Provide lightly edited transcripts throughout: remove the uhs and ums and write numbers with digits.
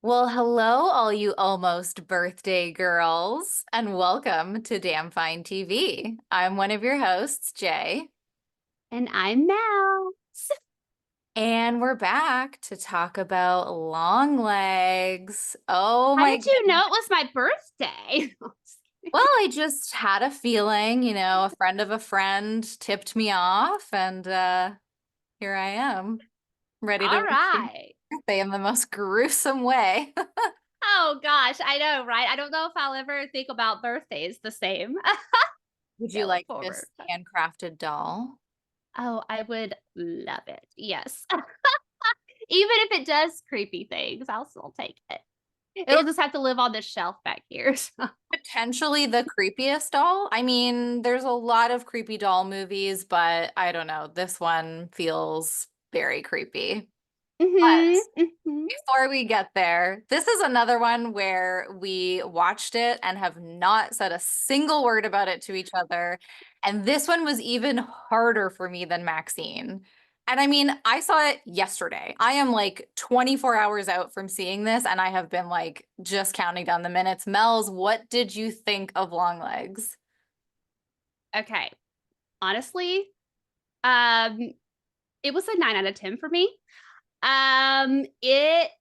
Well, hello, all you almost birthday girls, and welcome to Damn Fine TV. I'm one of your hosts, Jay, And I'm Mel. and we're back to talk about Longlegs. Oh How my did you know goodness. it was my birthday? Well, I just had a feeling, a friend of a friend tipped me off, and here I am, ready to All wish you right. a birthday in the most gruesome way. Oh gosh, I know, right? I don't know if I'll ever think about birthdays the same. Would you Can't look like forward. this handcrafted doll? Oh, I would love it. Yes. Even if it does creepy things, I'll still take it. It'll just have to live on the shelf back here. Potentially the creepiest doll. I mean, there's a lot of creepy doll movies, but I don't know. This one feels very creepy. But Hmm. before we get there, this is another one where we watched it and have not said a single word about it to each other. And this one was even harder for me than Maxine. And I mean, I saw it yesterday. I am like 24 hours out from seeing this, and I have been like just counting down the minutes. Mel's, what did you think of Longlegs? Okay. Honestly, um, it was a 9 out of 10 for me. It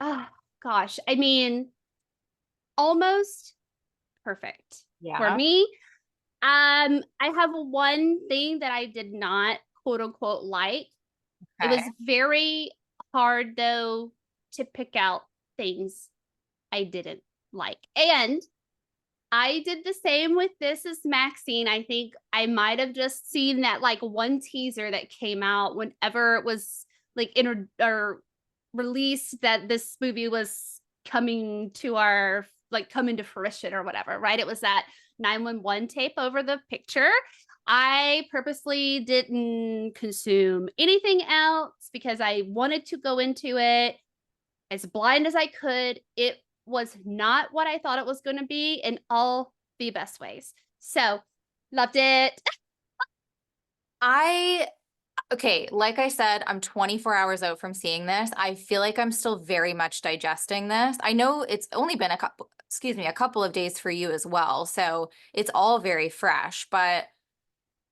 oh gosh, I mean, almost perfect for Yeah. me. I have one thing that I did not quote unquote like. It Okay. was very hard though to pick out things I didn't like. And I did the same with This Is Maxine. I think I might have just seen that like one teaser that came out whenever it was like or released that this movie was coming to our like coming to fruition or whatever, right? It was that 911 tape over the picture. I purposely didn't consume anything else because I wanted to go into it as blind as I could. It was not what I thought it was going to be in all the best ways. So, loved it. I Okay, like I said, I'm 24 hours out from seeing this. I feel like I'm still very much digesting this. I know it's only been a couple of days for you as well. So it's all very fresh, but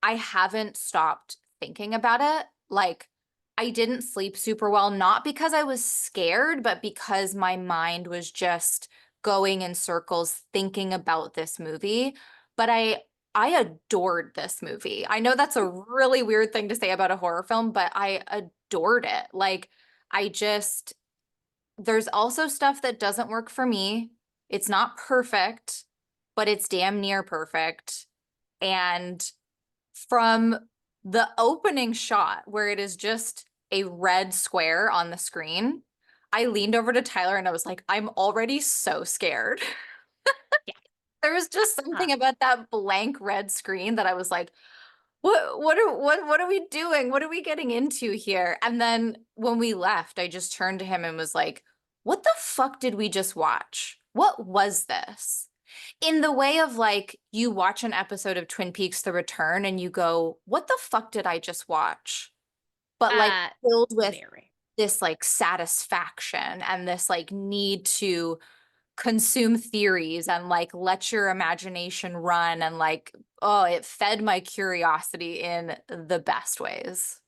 I haven't stopped thinking about it. Like, I didn't sleep super well, not because I was scared, but because my mind was just going in circles thinking about this movie. But I adored this movie. I know that's a really weird thing to say about a horror film, but I adored it. Like, I just there's also stuff that doesn't work for me. It's not perfect, but it's damn near perfect. And from the opening shot where it is just a red square on the screen, I leaned over to Tyler and I was like, I'm already so scared. Yeah. There was just Uh, something about that blank red screen that I was like, what are we doing? What are we getting into here? And then when we left, I just turned to him and was like, what the fuck did we just watch? What was this? In the way of like you watch an episode of Twin Peaks The Return and you go, what the fuck did I just watch? But like uh, filled with very. this like satisfaction and this like need to consume theories and like let your imagination run and like, oh, it fed my curiosity in the best ways.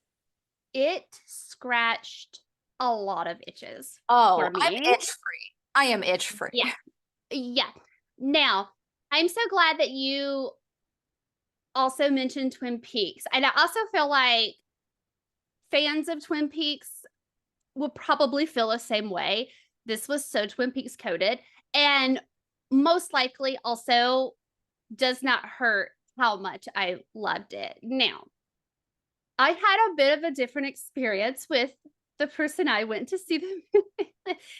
It scratched a lot of itches Oh, for I'm me. itch free. I am itch Yeah. free. Yeah. Now, I'm so glad that you also mentioned Twin Peaks. And I also feel like fans of Twin Peaks will probably feel the same way. This was so Twin Peaks coded. And most likely also does not hurt how much I loved it. Now, I had a bit of a different experience with the person I went to see the movie.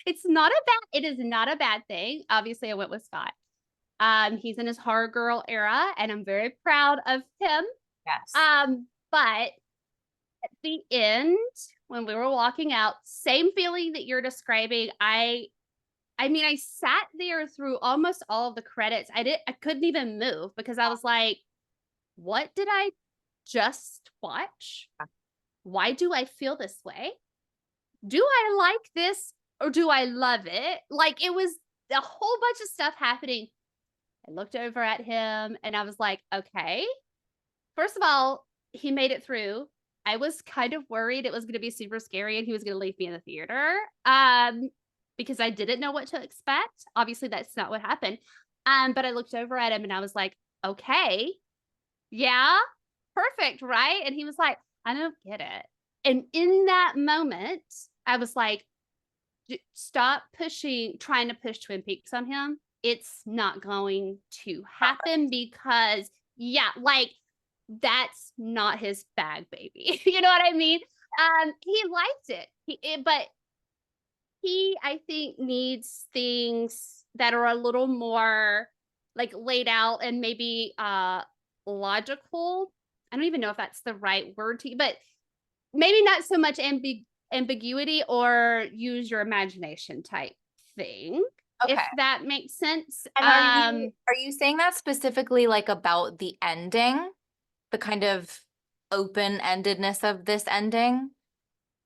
It is not a bad thing. Obviously, I went with Scott. He's in his horror girl era, and I'm very proud of him. Yes. But at the end, when we were walking out, same feeling that you're describing. I mean, I sat there through almost all of the credits. I couldn't even move because I was like, what did I just watch? Why do I feel this way? Do I like this? or do I love it? Like it was a whole bunch of stuff happening. I looked over at him and I was like, okay. First of all, he made it through. I was kind of worried it was going to be super scary and he was going to leave me in the theater. Because I didn't know what to expect. Obviously, that's not what happened. But I looked over at him and I was like, okay, yeah, perfect, right? And he was like, I don't get it. And in that moment, I was like, Stop pushing, trying to push Twin Peaks on him. It's not going to happen because, yeah, like that's not his bag, baby. You know what I mean? He liked it. But he, I think, needs things that are a little more like laid out and maybe logical. I don't even know if that's the right word to, but maybe not so much ambiguity or use your imagination type thing, Okay. if that makes sense. And are you saying that specifically like about the ending, the kind of open-endedness of this ending?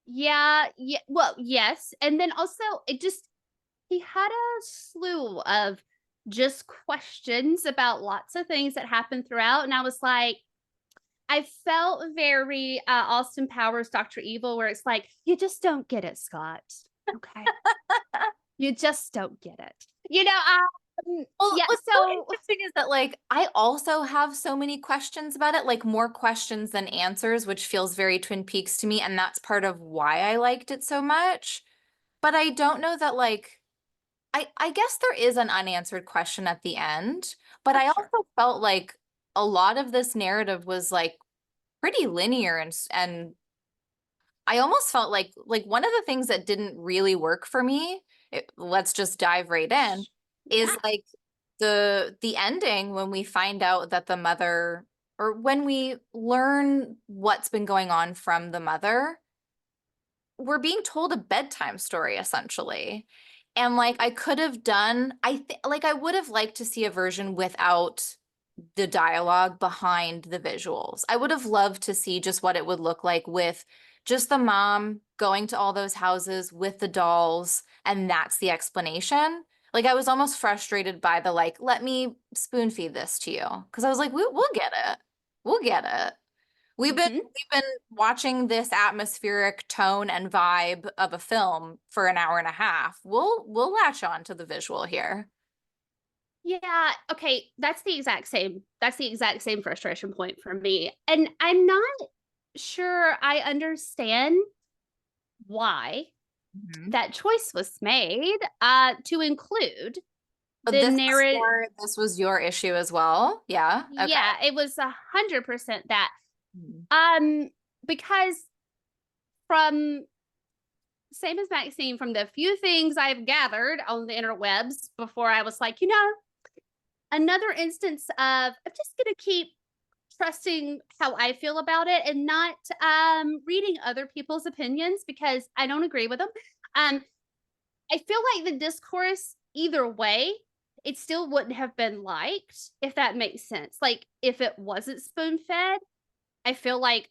Yeah, yeah, well, yes. And then also it just he had a slew of just questions about lots of things that happened throughout. And I was like, I felt very Austin Powers, Dr. Evil, where it's like, you just don't get it, Scott. Okay. You just don't get it. Well, Yeah, what's so so interesting is that like I also have so many questions about it, like more questions than answers, which feels very Twin Peaks to me, and that's part of why I liked it so much. But I don't know that like I guess there is an unanswered question at the end, but oh, I sure. also felt like a lot of this narrative was like pretty linear and I almost felt like one of the things that didn't really work for me, let's just dive right in, is Yeah. like the ending when we find out that the mother or when we learn what's been going on from the mother, we're being told a bedtime story essentially. And like I could have done, like I would have liked to see a version without the dialogue behind the visuals. I would have loved to see just what it would look like with just the mom going to all those houses with the dolls, and that's the explanation. Like I was almost frustrated by the like, let me spoon feed this to you. Because I was like, we'll get it. We'll get it. We've been Hmm. we've been watching this atmospheric tone and vibe of a film for an hour and a half. We'll latch on to the visual here. Yeah. Okay. That's the exact same. That's the exact same frustration point for me. And I'm not sure I understand why Mhm. that choice was made to include But the narrative. this was your issue as well. Yeah. Okay. Yeah, it was 100% that. Mhm. Um, because from same as Maxine, from the few things I've gathered on the interwebs before I was like, another instance of I'm just gonna keep trusting how I feel about it and not reading other people's opinions because I don't agree with them. Um, I feel like the discourse either way, it still wouldn't have been liked if that makes sense. Like if it wasn't spoon fed, I feel like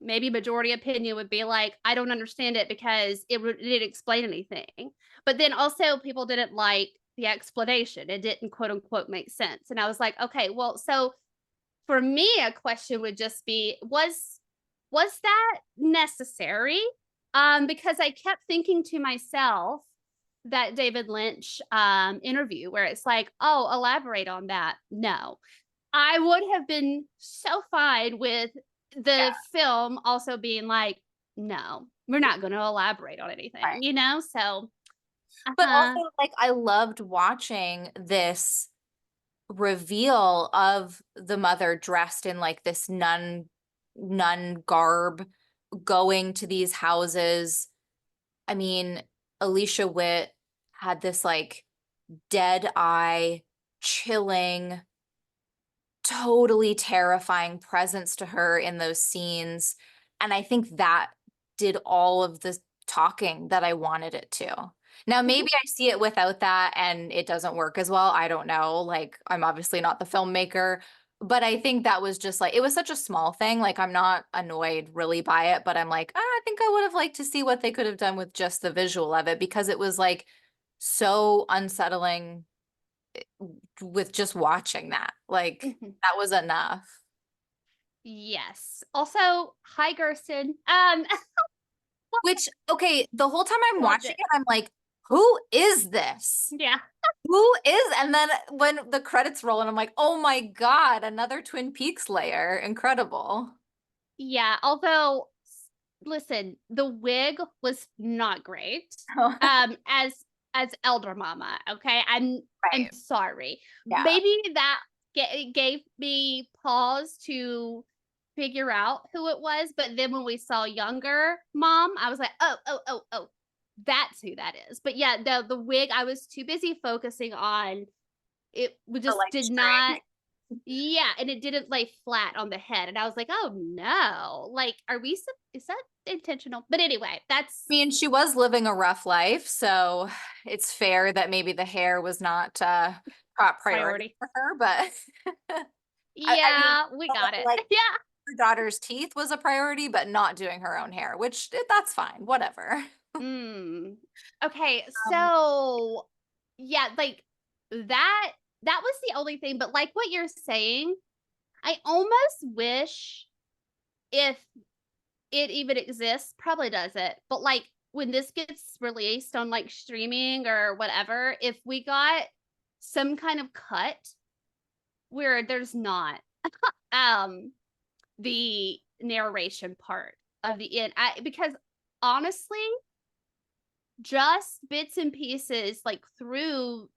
maybe majority opinion would be like, I don't understand it because it didn't explain anything. But then also people didn't like the explanation. It didn't quote unquote make sense. And I was like, okay, well, so for me, a question would just be, was that necessary? Because I kept thinking to myself that David Lynch interview where it's like, oh, elaborate on that. No, I would have been so fine with Yeah. the film also being like, no, we're not going to elaborate on Right. anything, So, But uh-huh. also, like, I loved watching this reveal of the mother dressed in like this nun garb going to these houses. I mean, Alicia Witt had this like dead eye, chilling, totally terrifying presence to her in those scenes. And I think that did all of the talking that I wanted it to. Now, Mhm. maybe I see it without that and it doesn't work as well. I don't know. Like, I'm obviously not the filmmaker, But I think that was just like, it was such a small thing. Like, I'm not annoyed really by it, but I'm like, "Ah, I think I would have liked to see what they could have done with just the visual of it because it was like so unsettling with just watching that. Like, Mhm. that was enough. Yes. Also, hi Gersten. Which, okay, the whole time I'm Loved watching it. it, I'm like, who is this? Yeah. Who is? And then when the credits roll, and I'm like, oh my God, another Twin Peaks layer. Incredible. Yeah. Although, listen, the wig was not great. As elder mama, okay? I'm Right. sorry. Yeah. Maybe that gave me pause to figure out who it was, but then when we saw younger mom, I was like, oh, that's who that is. But yeah, the wig, I was too busy focusing on it. The Just like did not. string. Yeah, and it didn't lay flat on the head, and I was like, "Oh, no. Like, are we is that intentional?" But anyway, I mean, she was living a rough life, so it's fair that maybe the hair was not top priority priority. for her, but I mean, Yeah, we got it. like Yeah. her daughter's teeth was a priority, but not doing her own hair, which that's fine, whatever. Mm. Okay, Um, so yeah, like that that was the only thing, but like what you're saying, I almost wish if it even exists, probably doesn't, but like when this gets released on like streaming or whatever, if we got some kind of cut where there's not um the narration part of the end. Because honestly, just bits and pieces like through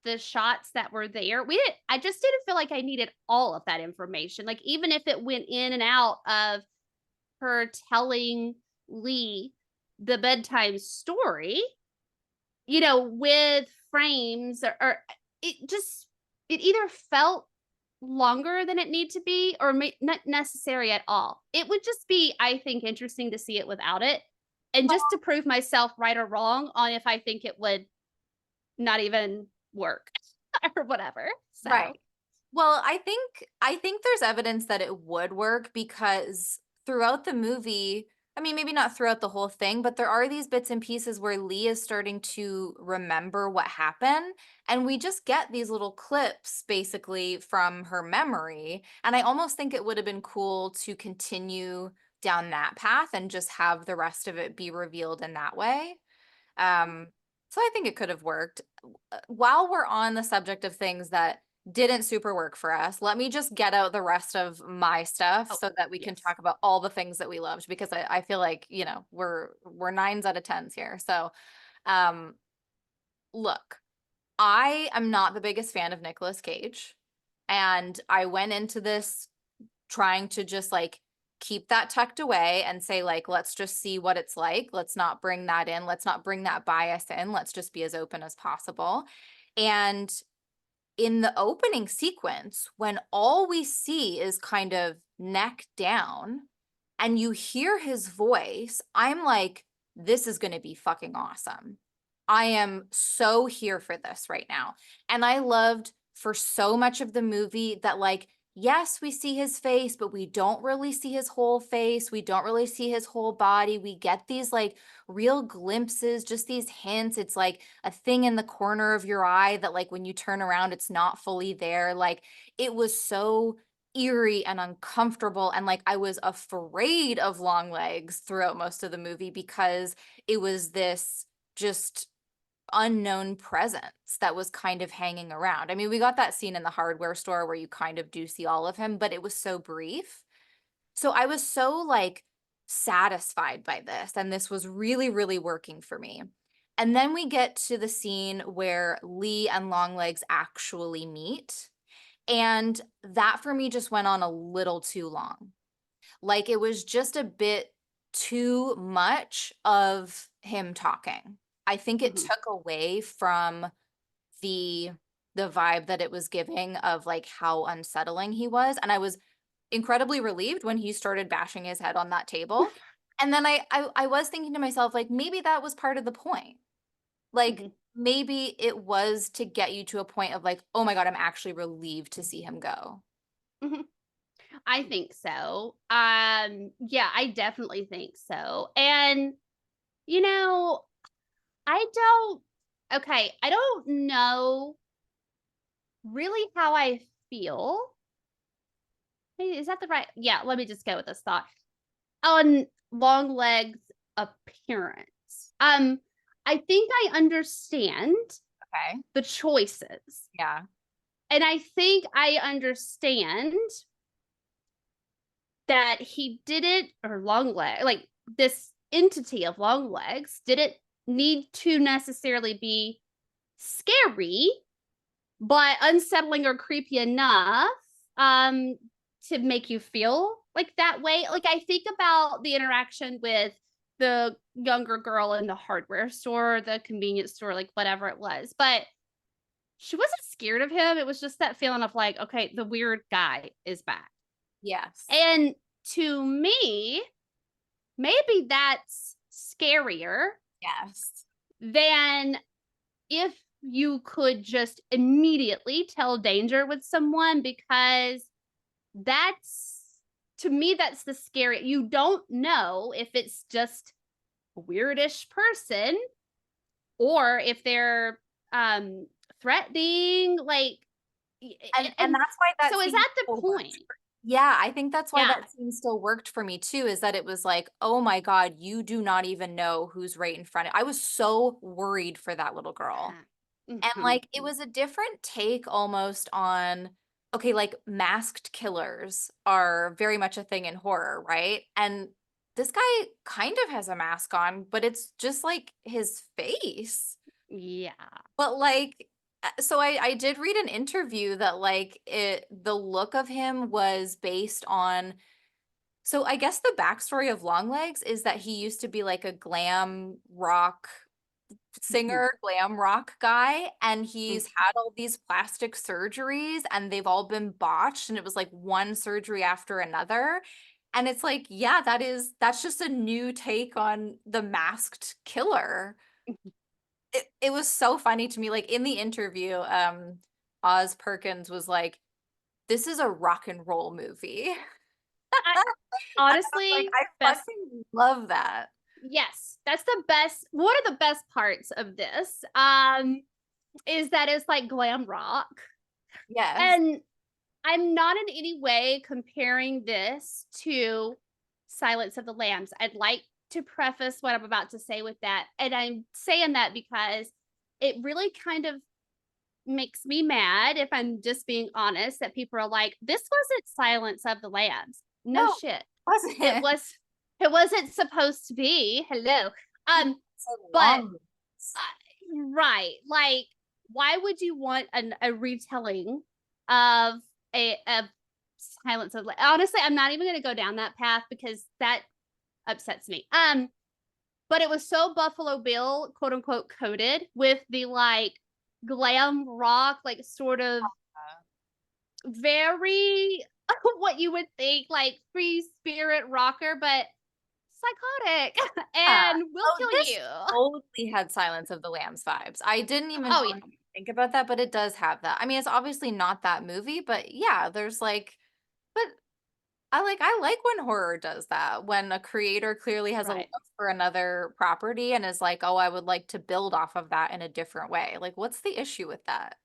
the shots that were there. I just didn't feel like I needed all of that information. Like even if it went in and out of her telling Lee the bedtime story, with frames or it just it either felt longer than it need to be or not necessary at all. It would just be, I think, interesting to see it without it. And just to prove myself right or wrong on if I think it would not even work or whatever. So, right. Well, I think there's evidence that it would work because throughout the movie, I mean, maybe not throughout the whole thing, but there are these bits and pieces where Lee is starting to remember what happened, and we just get these little clips basically from her memory. And I almost think it would have been cool to continue down that path and just have the rest of it be revealed in that way. Um, so I think it could have worked. While we're on the subject of things that didn't super work for us, let me just get out the rest of my stuff oh, so that we can yes. talk about all the things that we loved because I feel like, we're nines out of tens here. So, um, look, I am not the biggest fan of Nicolas Cage, and I went into this trying to just like keep that tucked away and say like let's just see what it's like, let's not bring that in, let's not bring that bias in, let's just be as open as possible. And in the opening sequence, when all we see is kind of neck down and you hear his voice, I'm like, this is going to be fucking awesome. I am so here for this right now. And I loved for so much of the movie that, like, yes, we see his face, but we don't really see his whole face. We don't really see his whole body. We get these like real glimpses, just these hints. It's like a thing in the corner of your eye that, like, when you turn around, it's not fully there. Like, it was so eerie and uncomfortable. And like, I was afraid of Longlegs throughout most of the movie because it was this just unknown presence that was kind of hanging around. I mean, we got that scene in the hardware store where you kind of do see all of him, but it was so brief. So I was so like satisfied by this, and this was really, really working for me. And then we get to the scene where Lee and Longlegs actually meet. And that for me just went on a little too long. Like it was just a bit too much of him talking. I think it Mhm. took away from the the vibe that it was giving of like how unsettling he was. And I was incredibly relieved when he started bashing his head on that table. And then I was thinking to myself, like, maybe that was part of the point. Like, Mhm. maybe it was to get you to a point of like, oh my God, I'm actually relieved to see him go. Mhm. I think so. Yeah, I definitely think so. And you know, I don't okay, I don't know really how I feel. Hey, is that the right? Yeah, let me just go with this thought. On Longlegs' appearance. I think I understand Okay. the choices. Yeah. And I think I understand that he didn't, or Longlegs, like this entity of Longlegs didn't need to necessarily be scary, but unsettling or creepy enough um to make you feel like that way. Like I think about the interaction with the younger girl in the hardware store, the convenience store, like whatever it was. But she wasn't scared of him. It was just that feeling of like, okay, the weird guy is back. Yes. And to me, maybe that's scarier Yes. than if you could just immediately tell danger with someone, because that's, to me, that's the scary. You don't know if it's just a weirdish person or if they're um threatening, like And and that's why that so is scene that the still worked point? for yeah, I think that's why Yeah. that scene still worked for me too, is that it was like, "Oh my god, you do not even know who's right in front of" I was so worried for that little girl. And, Mm-hmm. like, it was a different take almost on okay, like, masked killers are very much a thing in horror, right? And this guy kind of has a mask on, but it's just, like, his face. Yeah. But, like, so I did read an interview that, like, the look of him was based on so I guess the backstory of Longlegs is that he used to be, like, a glam rock Mhm. singer, glam rock guy, and Mm. he's had all these plastic surgeries, and they've all been botched, and it was, like, one surgery after another, and it's like, yeah, that's just a new take on the masked killer. It was so funny to me, like, in the interview, Oz Perkins was like, "This is a rock and roll movie." I, And I was like, honestly, "I best. fucking love that." Yes, that's the best. One of the best parts of this is that it's like glam rock. Yes. And I'm not in any way comparing this to Silence of the Lambs. I'd like to preface what I'm about to say with that. And I'm saying that because it really kind of makes me mad, if I'm just being honest, that people are like, this wasn't Silence of the Lambs. No No, shit. It wasn't. was it wasn't supposed to be. Hello. So But long. right, like, why would you want a retelling of a Silence of honestly, I'm not even gonna go down that path because that upsets me. But it was so Buffalo Bill, quote unquote, coded with the like glam rock, like sort of very what you would think like free spirit rocker, but psychotic Yeah. and will Oh, kill this you. totally had Silence of the Lambs vibes. I didn't even Oh yeah. really think about that, but it does have that. I mean, it's obviously not that movie, but yeah, there's like, but I like when horror does that, when a creator clearly has a love Right. for another property and is like, oh, I would like to build off of that in a different way. Like, what's the issue with that?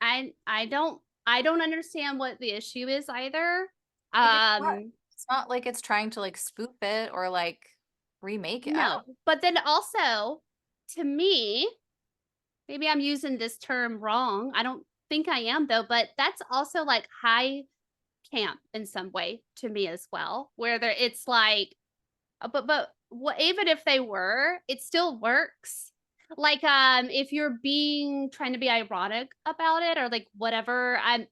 I don't understand what the issue is either. Like, Um it's not like it's trying to like spoof it or like remake it. I no, but then also to me, maybe I'm using this term wrong. I don't think I am though, but that's also like high camp in some way to me as well, where there it's like but what, even if they were, it still works. Like if you're being trying to be ironic about it or like whatever, I'm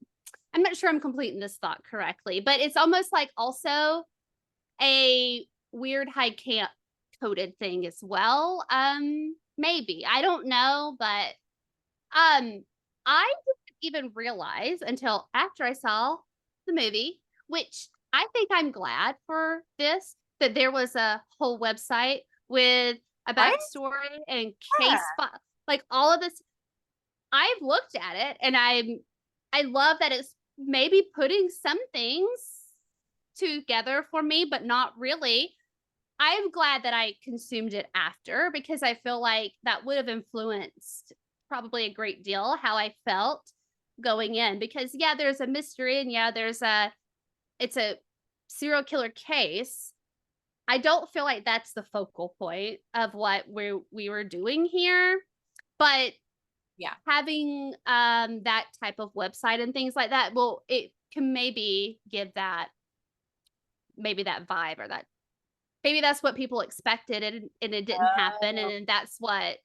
not sure I'm completing this thought correctly, but it's almost like also a weird high camp coded thing as well. Maybe. I don't know, but I didn't even realize until after I saw the movie, which I think I'm glad for this, that there was a whole website with a right? backstory and Yeah. like all of this. I've looked at it and I love that it's maybe putting some things together for me, but not really. I'm glad that I consumed it after because I feel like that would have influenced probably a great deal how I felt going in because yeah, there's a mystery and yeah, it's a serial killer case. I don't feel like that's the focal point of what we were doing here, but Yeah. having that type of website and things like that, well, it can maybe give that maybe that vibe or that maybe that's what people expected and it didn't happen Oh, and that's what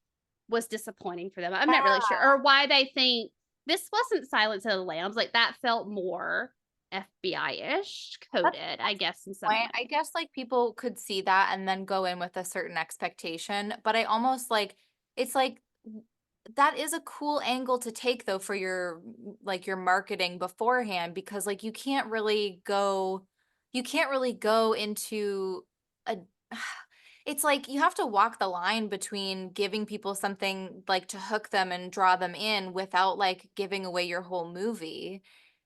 was disappointing for them. I'm not really yeah. sure or why they think this wasn't Silence of the Lambs, like that felt more FBI-ish That's coded, I guess in some point. I way. guess like people could see that and then go in with a certain expectation, but I almost like it's like that is a cool angle to take though for your like your marketing beforehand because like you can't really go into a it's like you have to walk the line between giving people something like to hook them and draw them in without like giving away your whole movie.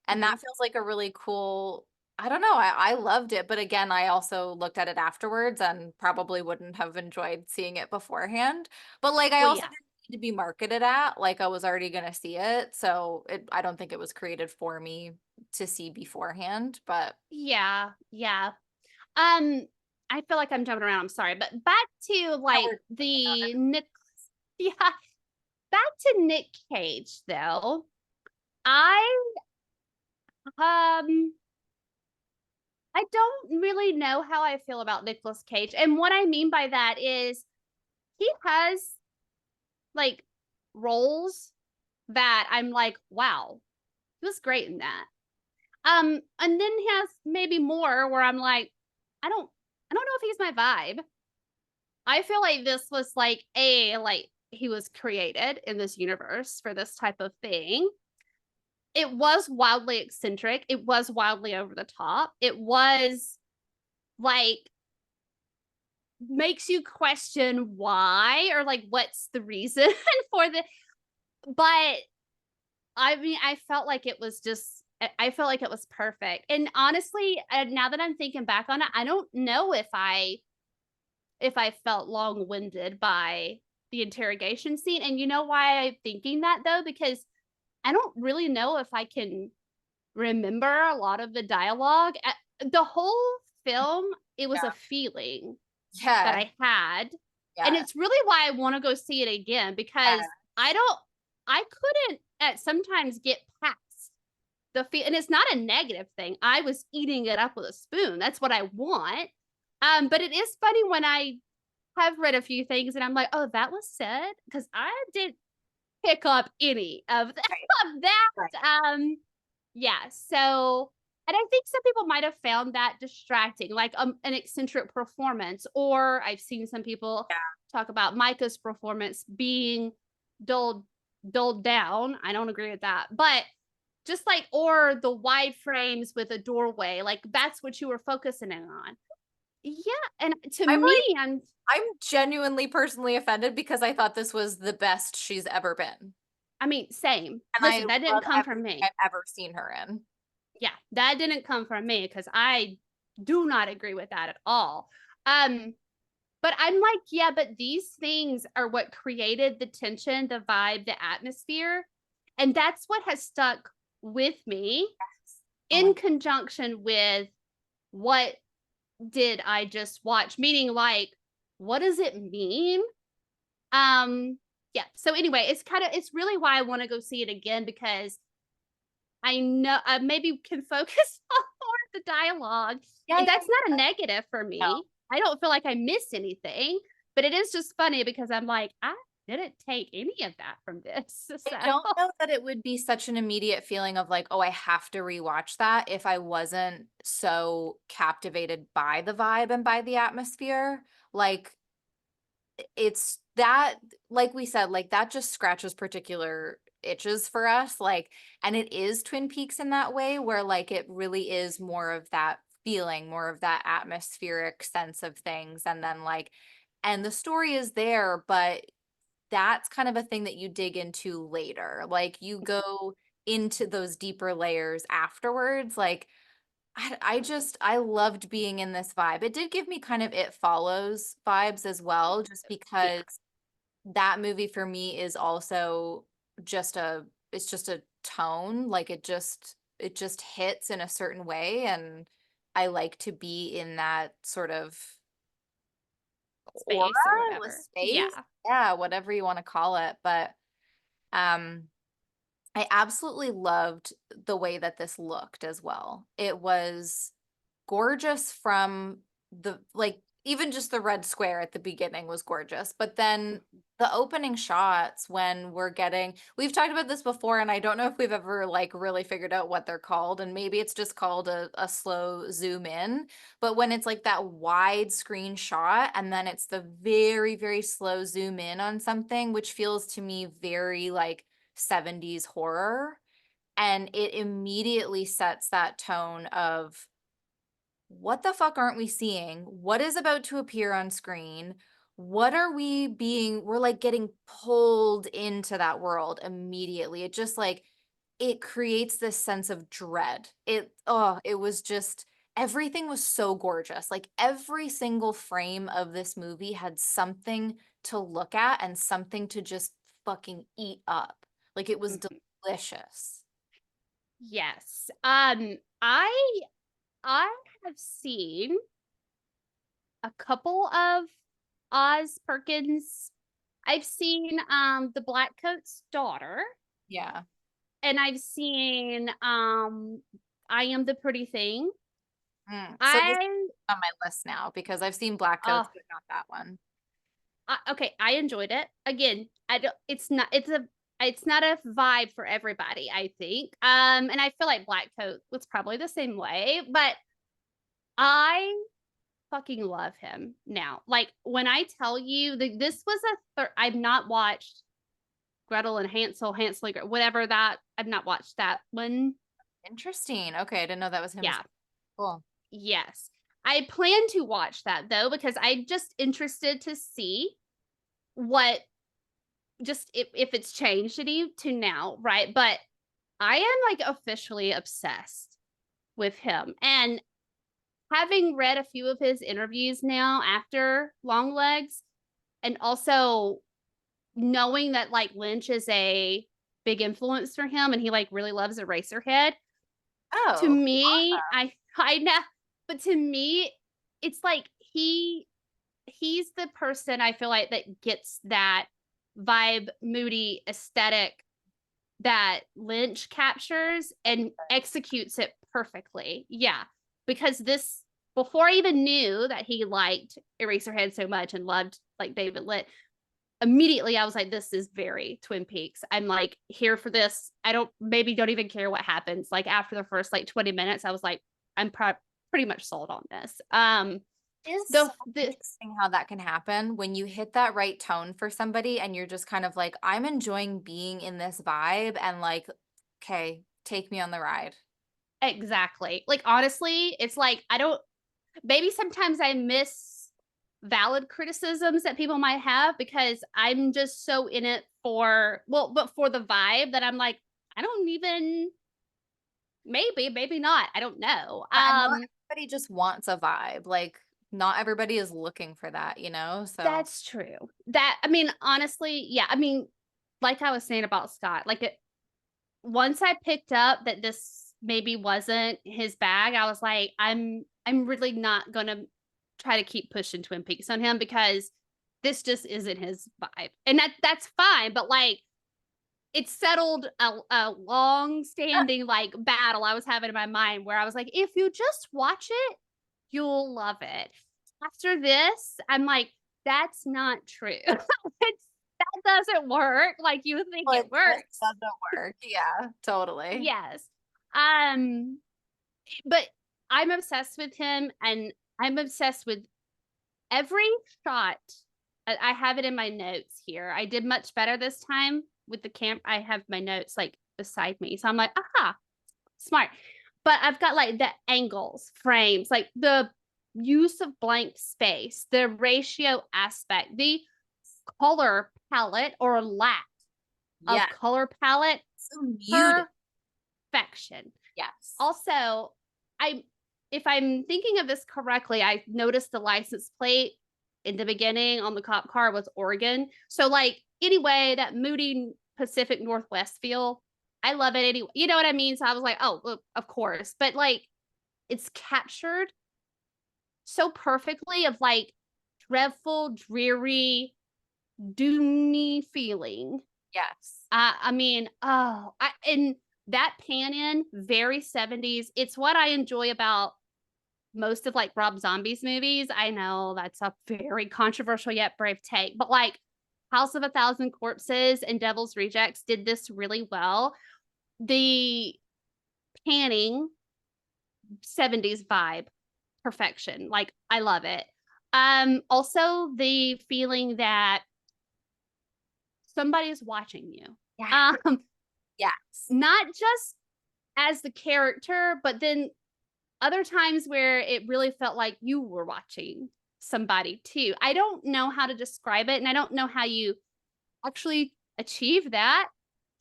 And Mhm. that feels like a really cool I don't know. I loved it, but again, I also looked at it afterwards and probably wouldn't have enjoyed seeing it beforehand. But like I Well, also yeah. didn't need to be marketed at, like I was already gonna see it. So I don't think it was created for me to see beforehand. But Yeah, yeah. Um, I feel like I'm jumping around, I'm sorry, but back to, yeah, like, the Nick yeah, back to Nick Cage, though. I, um I don't really know how I feel about Nicolas Cage, and what I mean by that is he has, like, roles that I'm like, "Wow, he was great in that." And then he has maybe more where I'm like, "I don't I don't know if he's my vibe." I feel like this was like he was created in this universe for this type of thing. It was wildly eccentric. It was wildly over the top. It was like makes you question why or like what's the reason for the but I mean I felt like it was just I felt like it was perfect. And honestly, now that I'm thinking back on it, I don't know if I felt long-winded by the interrogation scene. And you know why I'm thinking that though? Because I don't really know if I can remember a lot of the dialogue. The whole film, it was a feeling that yeah, I had. And yeah, it's really why I want to go see it again because yeah. I don't, I couldn't at sometimes get past the feel. And it's not a negative thing. I was eating it up with a spoon. That's what I want. But it is funny when I have read a few things and I'm like, oh, that was said because I didn't pick up any of that. Right, Of that. right. Yeah. So, and I think some people might have found that distracting, like an eccentric performance. Or I've seen some people talk about Micah's performance being dulled dulled down. I don't agree with that, but just like or the wide frames with a doorway, like that's what you were focusing in on. Yeah, and to I'm me, like I'm I'm genuinely personally offended because I thought this was the best she's ever been. I mean, same. And I Listen, that didn't love come from everything me. I've ever seen her in. Yeah, that didn't come from me because I do not agree with that at all. Um, but I'm like, yeah, but these things are what created the tension, the vibe, the atmosphere. And that's what has stuck with me Oh my in conjunction with what did I just watch? Meaning, like, what does it mean? Yeah. So anyway, it's really why I want to go see it again because I know I maybe can focus on more of the dialogue. yeah, And yeah, that's not a negative for no. me. I don't feel like I missed anything, but it is just funny because I'm like, I didn't take any of that from this. I So don't know that it would be such an immediate feeling of like, "Oh, I have to rewatch that," if I wasn't so captivated by the vibe and by the atmosphere. Like, it's that like we said, like, that just scratches particular itches for us, like and it is Twin Peaks in that way where, like, it really is more of that feeling, more of that atmospheric sense of things, and then, like and the story is there, but that's kind of a thing that you dig into later. Like you go into those deeper layers afterwards. Like, I loved being in this vibe. It did give me kind of It Follows vibes as well, just Yeah, because that movie for me is also just it's just a tone. Like it just hits in a certain way, and I like to be in that sort of aura, space or with whatever. space. Yeah. Yeah, whatever you want to call it. But um I absolutely loved the way that this looked as well. It was gorgeous from the like even just the red square at the beginning was gorgeous. But then Mhm. the opening shots when we've talked about this before, and I don't know if we've ever like really figured out what they're called, and maybe it's just called a slow zoom in, but when it's like that wide screen shot and then it's the very, very slow zoom in on something, which feels to me very like 70s horror, and it immediately sets that tone of what the fuck aren't we seeing? What is about to appear on screen? What are we being, we're like getting pulled into that world immediately. It just like, it creates this sense of dread. It was just, everything was so gorgeous. Like every single frame of this movie had something to look at and something to just fucking eat up. Like it was Mhm. delicious. Yes. I have seen a couple of Oz Perkins. I've seen the Black Coat's daughter, Yeah. and I've seen I Am the Pretty Thing. So this is I on my list now because I've seen Black uh Coats, but not that one. okay, I enjoyed it. Again, I don't it's not a vibe for everybody, I think. And I feel like Black Coat was probably the same way, but I fucking love him now. Like when I tell you that this was I've not watched Gretel and Hansel and whatever that. I've not watched that one. Interesting. Okay, I didn't know that was him as Yeah, well. yes. I plan to watch that though because I'm just interested to see what just if it's changed any to now, right? But I am like officially obsessed with him. And having read a few of his interviews now after Longlegs, and also knowing that like Lynch is a big influence for him and he like really loves Eraserhead. To Oh, me, I know, but to me, it's like he's the person I feel like that gets that vibe, moody aesthetic that Lynch captures and executes it perfectly. Yeah, because this before I even knew that he liked Eraserhead so much and loved like David Litt, immediately I was like, this is very Twin Peaks. I'm like here for this. I don't even care what happens. Like after the first like 20 minutes, I was like, pretty much sold on this. it is so The interesting how that can happen when you hit that right tone for somebody and you're just kind of like, I'm enjoying being in this vibe and like, okay, take me on the ride. exactly. Like honestly, it's like I don't maybe sometimes I miss valid criticisms that people might have because I'm just so in it for but for the vibe that I'm like, I don't even maybe not. I don't know. And not everybody just wants a vibe. Like, not everybody is looking for that, you know? So, That's true. That I mean, honestly, yeah. I mean, like I was saying about Scott, like once I picked up that this maybe wasn't his bag, I was like, I'm really not gonna try to keep pushing Twin Peaks on him because this just isn't his vibe. And that's fine, but like it settled a long standing like battle I was having in my mind where I was like, if you just watch it, you'll love it. After this, I'm like, that's not true. That doesn't work like you think well, it it just works. doesn't work. Yeah, totally. Yes. Um, but I'm obsessed with him and I'm obsessed with every shot. I have it in my notes here. I did much better this time with the camp. I have my notes like beside me. So I'm like, aha, smart. But I've got like the angles, frames, like the use of blank space, the ratio aspect, the color palette or lack of Yeah, color palette. so muted. Her perfection. Yes. Also, I if I'm thinking of this correctly, I noticed the license plate in the beginning on the cop car was Oregon. So like anyway, that moody Pacific Northwest feel, I love it anyway. You know what I mean? So I was like, oh, well, of course. But like it's captured so perfectly of like dreadful, dreary, doomy feeling. Yes. I mean, and that pan in very 70s. It's what I enjoy about most of like Rob Zombie's movies. I know that's a very controversial yet brave take, but like House of a Thousand Corpses and Devil's Rejects did this really well. The panning 70s vibe, perfection. Like I love it. Also the feeling that somebody's watching you. Yeah. Um, Yes. not just as the character, but then other times where it really felt like you were watching somebody too. I don't know how to describe it, and I don't know how you actually achieve that.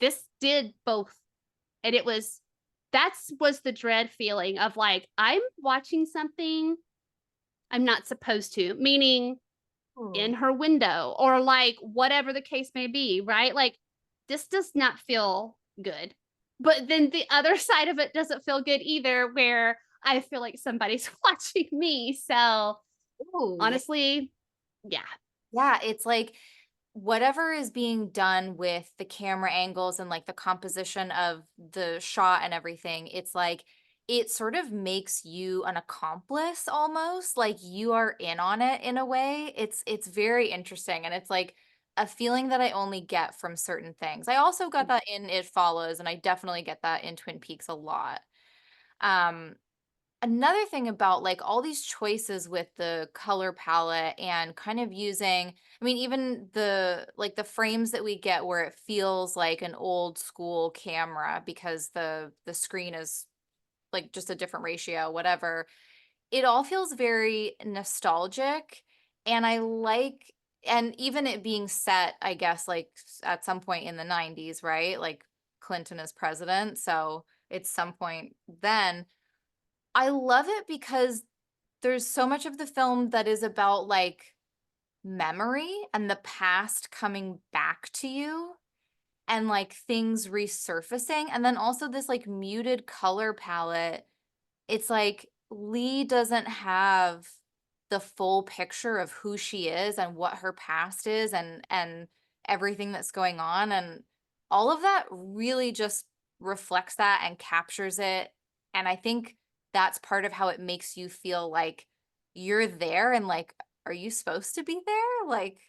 This did both. And it was that's was the dread feeling of like, I'm watching something I'm not supposed to, meaning in Ooh. her window or like whatever the case may be, right? Like this does not feel good. But then the other side of it doesn't feel good either, where I feel like somebody's watching me. So Ooh, yeah. honestly, yeah. Yeah, it's like whatever is being done with the camera angles and like the composition of the shot and everything, it's like it sort of makes you an accomplice almost, like you are in on it in a way. It's very interesting and it's like a feeling that I only get from certain things. I also got that in It Follows and I definitely get that in Twin Peaks a lot. Um Another thing about like all these choices with the color palette and kind of using, I mean, even the like the frames that we get where it feels like an old school camera because the screen is like just a different ratio, whatever. It all feels very nostalgic and I like and even it being set, I guess, like at some point in the 90s, right? Like Clinton is president, so it's some point then I love it because there's so much of the film that is about like memory and the past coming back to you and like things resurfacing. And then also this like muted color palette. It's like Lee doesn't have the full picture of who she is and what her past is and everything that's going on. And all of that really just reflects that and captures it. And I think that's part of how it makes you feel like you're there and like, are you supposed to be there? Like,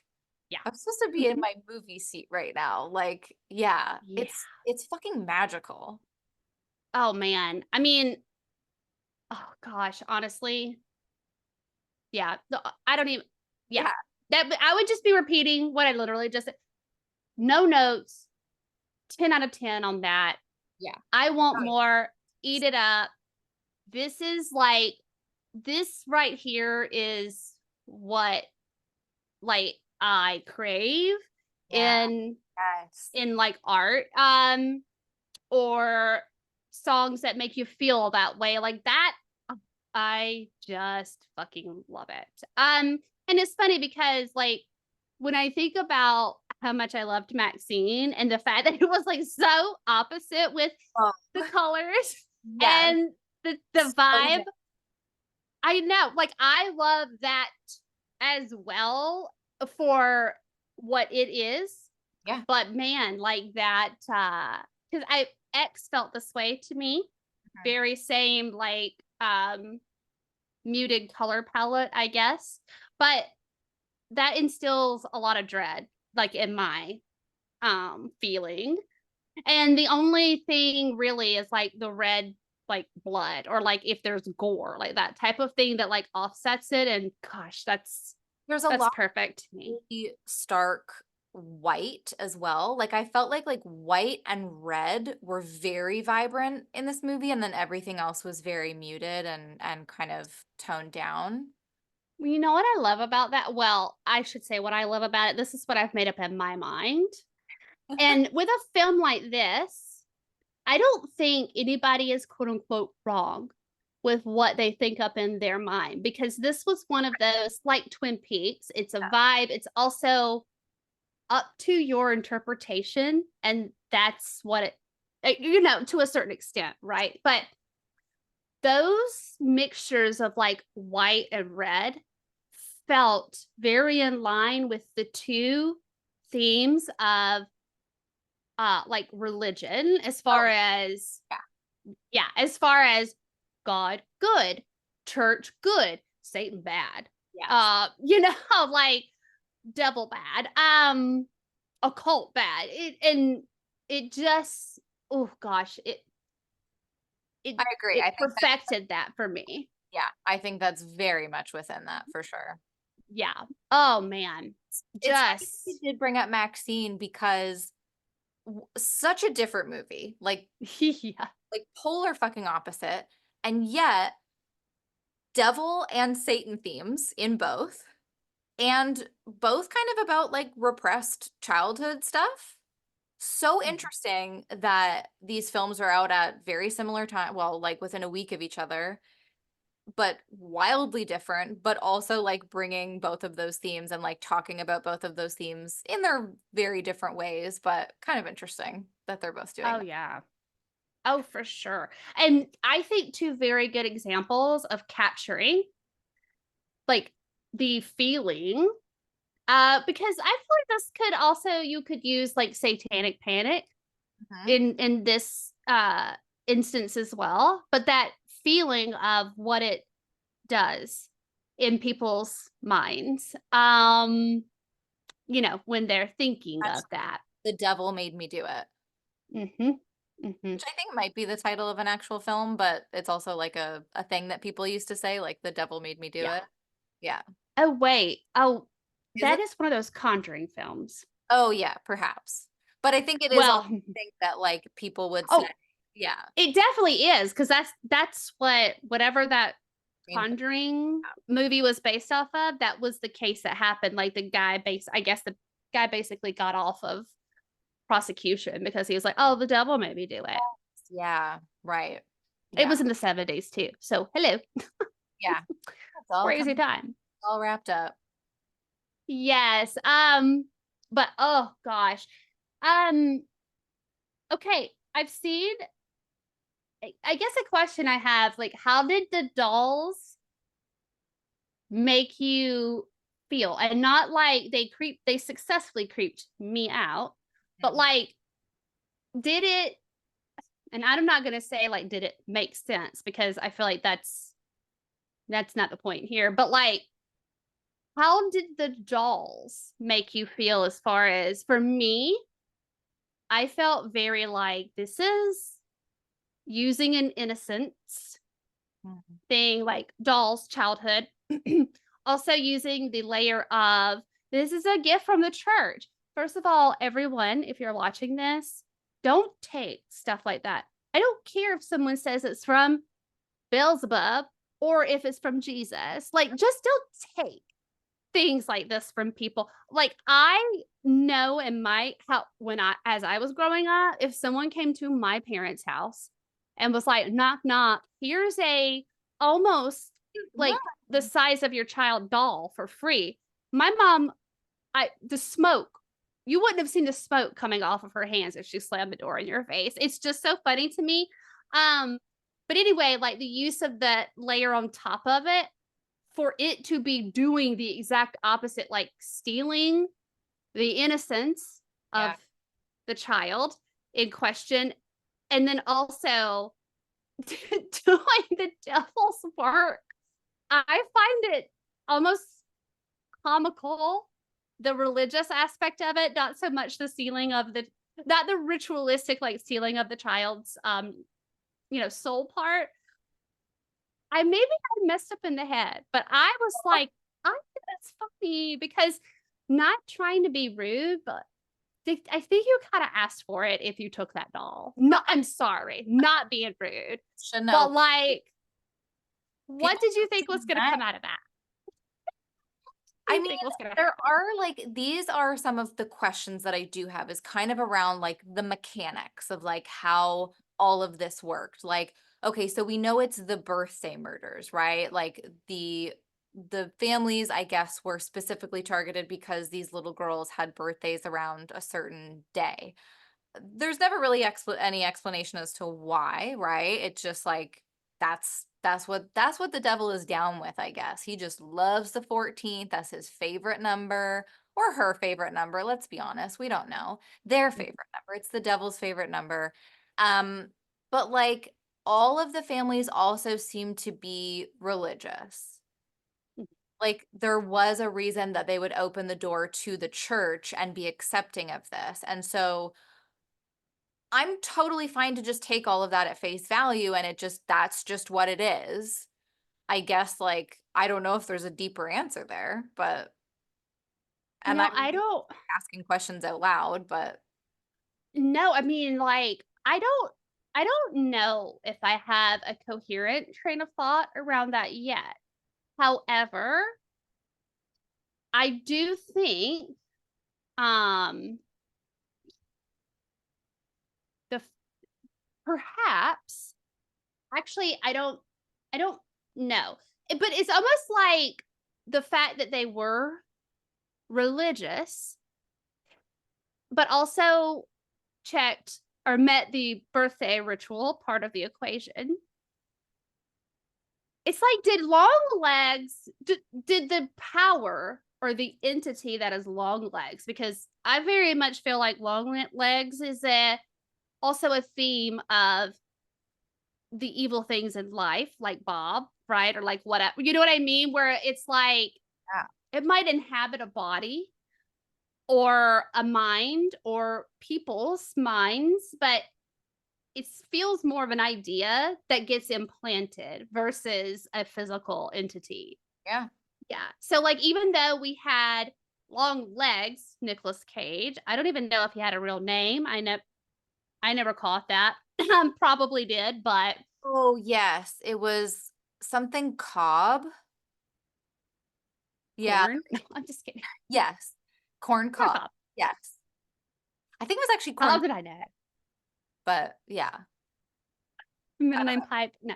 Yeah. I'm supposed to be in Mhm. my movie seat right now. Like, yeah, Yeah. it's fucking magical. Oh man. I mean, oh gosh, honestly, yeah. I don't even yeah. Yeah, That I would just be repeating what I literally just said. No notes. 10 out of 10 on that. yeah. I want Oh, more. Eat it up. This is like this right here is what like I crave yeah. in Yes. like art. Or songs that make you feel that way. Like that I just fucking love it. And it's funny because like when I think about how much I loved Maxine and the fact that it was like so opposite with Oh, the colors yes. and the So vibe, good. I know, like I love that as well for what it is. Yeah. But man, like that because I X felt this way to me. Mhm. Very same like muted color palette, I guess. But that instills a lot of dread, like in my feeling. And the only thing really is like the red like blood or like if there's gore, like that type of thing that like offsets it. And gosh, There's a that's lot perfect to of me. really stark white as well. Like I felt like white and red were very vibrant in this movie, and then everything else was very muted and kind of toned down. You know what I love about that? Well, I should say what I love about it. This is what I've made up in my mind. And with a film like this, I don't think anybody is quote unquote wrong with what they think up in their mind, because this was one of those, like Twin Peaks. It's a vibe. It's also up to your interpretation, and that's what it, to a certain extent, right? But those mixtures of like white and red felt very in line with the two themes of like religion, as far Oh, as yeah. as far as God good, church good, Satan bad. Yes. Like devil bad, occult bad. And it just, oh gosh, it I agree. it I think that, perfected that for me. yeah, I think that's very much within that for sure. Yeah. Oh man. It's funny you Just did bring up Maxine because such a different movie, yeah. like polar fucking opposite, and yet devil and Satan themes in both, and both kind of about like repressed childhood stuff. So interesting that these films are out at very similar time, well, like within a week of each other, but wildly different, but also like bringing both of those themes and like talking about both of those themes in their very different ways, but kind of interesting that they're both doing Oh that. yeah. Oh, for sure. And I think two very good examples of capturing like the feeling, because I feel like this could also, you could use like satanic panic Mhm. in this instance as well, but that feeling of what it does in people's minds, when they're thinking of That's that. The Devil Made Me Do It, Mm-hmm. Mm-hmm. which I think might be the title of an actual film, but it's also like a thing that people used to say, like the devil made me do Yeah. it. Yeah. Oh wait, oh, Is that it? is one of those Conjuring films. Oh yeah, perhaps. But I think it is also Well, a thing that like people would say, oh, yeah. it definitely is, because that's whatever that Main thing. Conjuring movie was based off of. That was the case that happened. Like I guess the guy basically got off of prosecution because he was like, "Oh, the devil made me do it." Yeah, right. It Yeah. was in the 70s too. So hello, Yeah. It's all crazy coming, time. all wrapped up. Yes. But oh gosh. Um. Okay, I've seen. I guess a question I have, like, how did the dolls make you feel? And not like they successfully creeped me out, but Mhm. like, did it, and I'm not going to say like did it make sense, because I feel like that's not the point here, but like, how did the dolls make you feel? As far as for me, I felt very like this is using an innocence Mhm. thing, like dolls childhood, also using the layer of this is a gift from the church. First of all, everyone, if you're watching this, don't take stuff like that. I don't care if someone says it's from Beelzebub or if it's from Jesus. Like, just don't take things like this from people. Like, I know in my how when I as I was growing up, if someone came to my parents' house and was like, knock knock, here's a almost No. like the size of your child doll for free. My mom, the smoke, you wouldn't have seen the smoke coming off of her hands if she slammed the door in your face. It's just so funny to me. Um, but anyway, like the use of that layer on top of it, for it to be doing the exact opposite, like stealing the innocence of Yeah. the child in question, and then also doing the devil's work. I find it almost comical, the religious aspect of it, not so much the stealing of the, not the ritualistic like stealing of the child's soul part. I messed up in the head, but I was like, I think that's funny, because not trying to be rude, but I think you kind of asked for it if you took that doll. No, I'm sorry, not being rude, Chanel. but like, what People did you have think was seen going to that. come out of that? do I you mean, think was gonna there happen? are like these are some of the questions that I do have is kind of around like the mechanics of like how all of this worked. Like, okay, so we know it's the birthday murders, right? Like the families, I guess, were specifically targeted because these little girls had birthdays around a certain day. There's never really any explanation as to why, right? It's just like that's what the devil is down with, I guess. He just loves the 14th. That's his favorite number or her favorite number. Let's be honest, we don't know. Their Mhm. favorite number. It's the devil's favorite number. Um, but like all of the families also seem to be religious. Like there was a reason that they would open the door to the church and be accepting of this. And so I'm totally fine to just take all of that at face value and that's just what it is. I guess like I don't know if there's a deeper answer there, but and No, I'm I don't asking questions out loud, but no, I mean, like, I don't know if I have a coherent train of thought around that yet. However, I do think, um, the f perhaps actually, I don't know. But it's almost like the fact that they were religious, but also checked or met the birthday ritual part of the equation. It's like, did Longlegs did the power or the entity that is Longlegs, because I very much feel like Longlegs is a also a theme of the evil things in life, like Bob, right? Or like whatever. You know what I mean? Where it's like yeah. it might inhabit a body or a mind or people's minds, but it feels more of an idea that gets implanted versus a physical entity. Yeah. Yeah. So like even though we had long legs, Nicolas Cage, I don't even know if he had a real name. I never caught that. Probably did, but Oh, yes, it was something Cobb. Yeah, corn. No, I'm just kidding. yes. Corn Corn Cobb. cob. Yes. I think it was actually How corn, did I know? but yeah. Middle name pipe. No.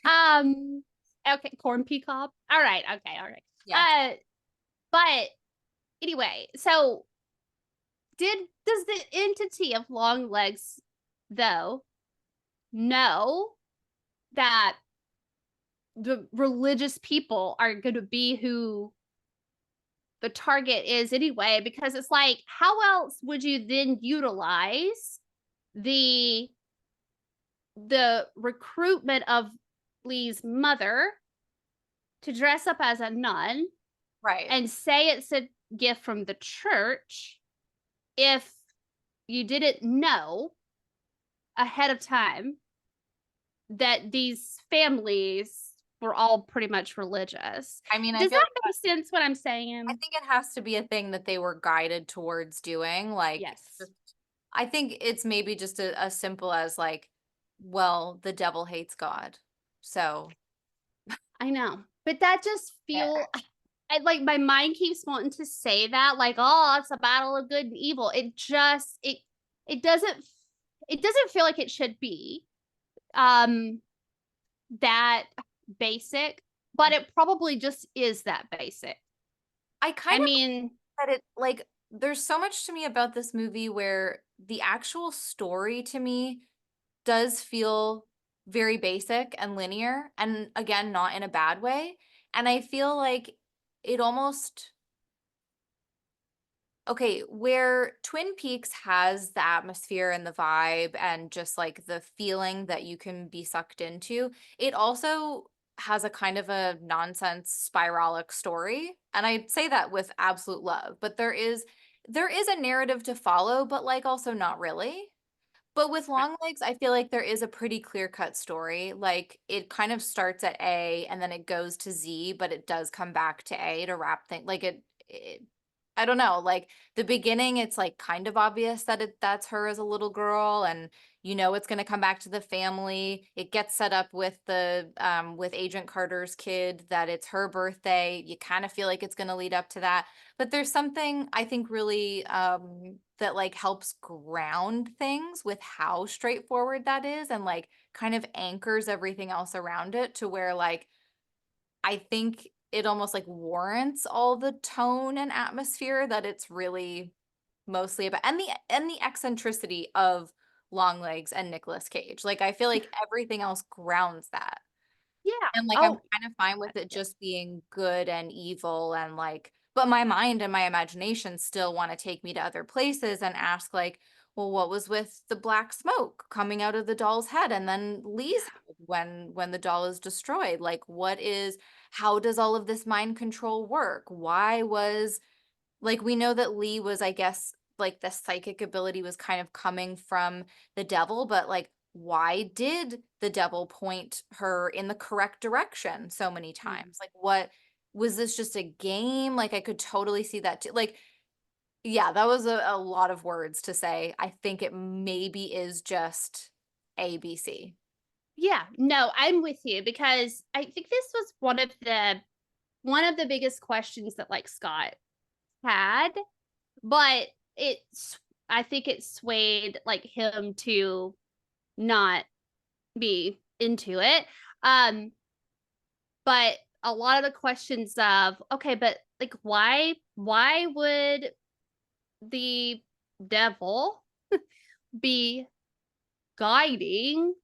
Um okay, corn pea cob. All right, okay, all right. Yes. But anyway, so does the entity of long legs though know that the religious people are going to be who the target is anyway, because it's like how else would you then utilize the recruitment of Lee's mother to dress up as a nun Right. and say it's a gift from the church if you didn't know ahead of time that these families were all pretty much religious. I mean, I Does feel that like make sense what I'm I saying? think it has to be a thing that they were guided towards doing. Like, Yes. just, I think it's maybe just as simple as like, well, the devil hates God. So, I know. But that just yeah. feel I like my mind keeps wanting to say that like, oh, it's a battle of good and evil. It doesn't it doesn't feel like it should be um that basic, but it probably just is that basic. I kind I of mean, that it like there's so much to me about this movie where the actual story to me does feel very basic and linear and again not in a bad way, and I feel like it almost okay, where Twin Peaks has the atmosphere and the vibe and just like the feeling that you can be sucked into, it also has a kind of a nonsense spiralic story. And I say that with absolute love, but there is a narrative to follow, but like also not really. But with Longlegs, I feel like there is a pretty clear-cut story. Like it kind of starts at A and then it goes to Z, but it does come back to A to wrap things like it I don't know, like the beginning, it's like kind of obvious that that's her as a little girl, and you know it's gonna come back to the family. It gets set up with Agent Carter's kid that it's her birthday. You kind of feel like it's gonna lead up to that. But there's something I think really that like helps ground things with how straightforward that is and like kind of anchors everything else around it to where like I think it almost like warrants all the tone and atmosphere that it's really mostly about and the eccentricity of Longlegs and Nicolas Cage. Like I feel like everything else grounds that. Yeah. And like I'm Oh, kind of fine with that's it good. just being good and evil and like but my mind and my imagination still want to take me to other places and ask like, well, what was with the black smoke coming out of the doll's head and then Lee's head when the doll is destroyed? Like what is how does all of this mind control work? Why was like we know that Lee was, I guess, like the psychic ability was kind of coming from the devil, but like why did the devil point her in the correct direction so many Mm. times? Like what was this just a game? Like I could totally see that too. Like yeah, that was a lot of words to say. I think it maybe is just ABC. Yeah, no, I'm with you because I think this was one of the biggest questions that like Scott had, but it's I think it swayed like him to not be into it. Um, but a lot of the questions of okay, but like why would the devil be guiding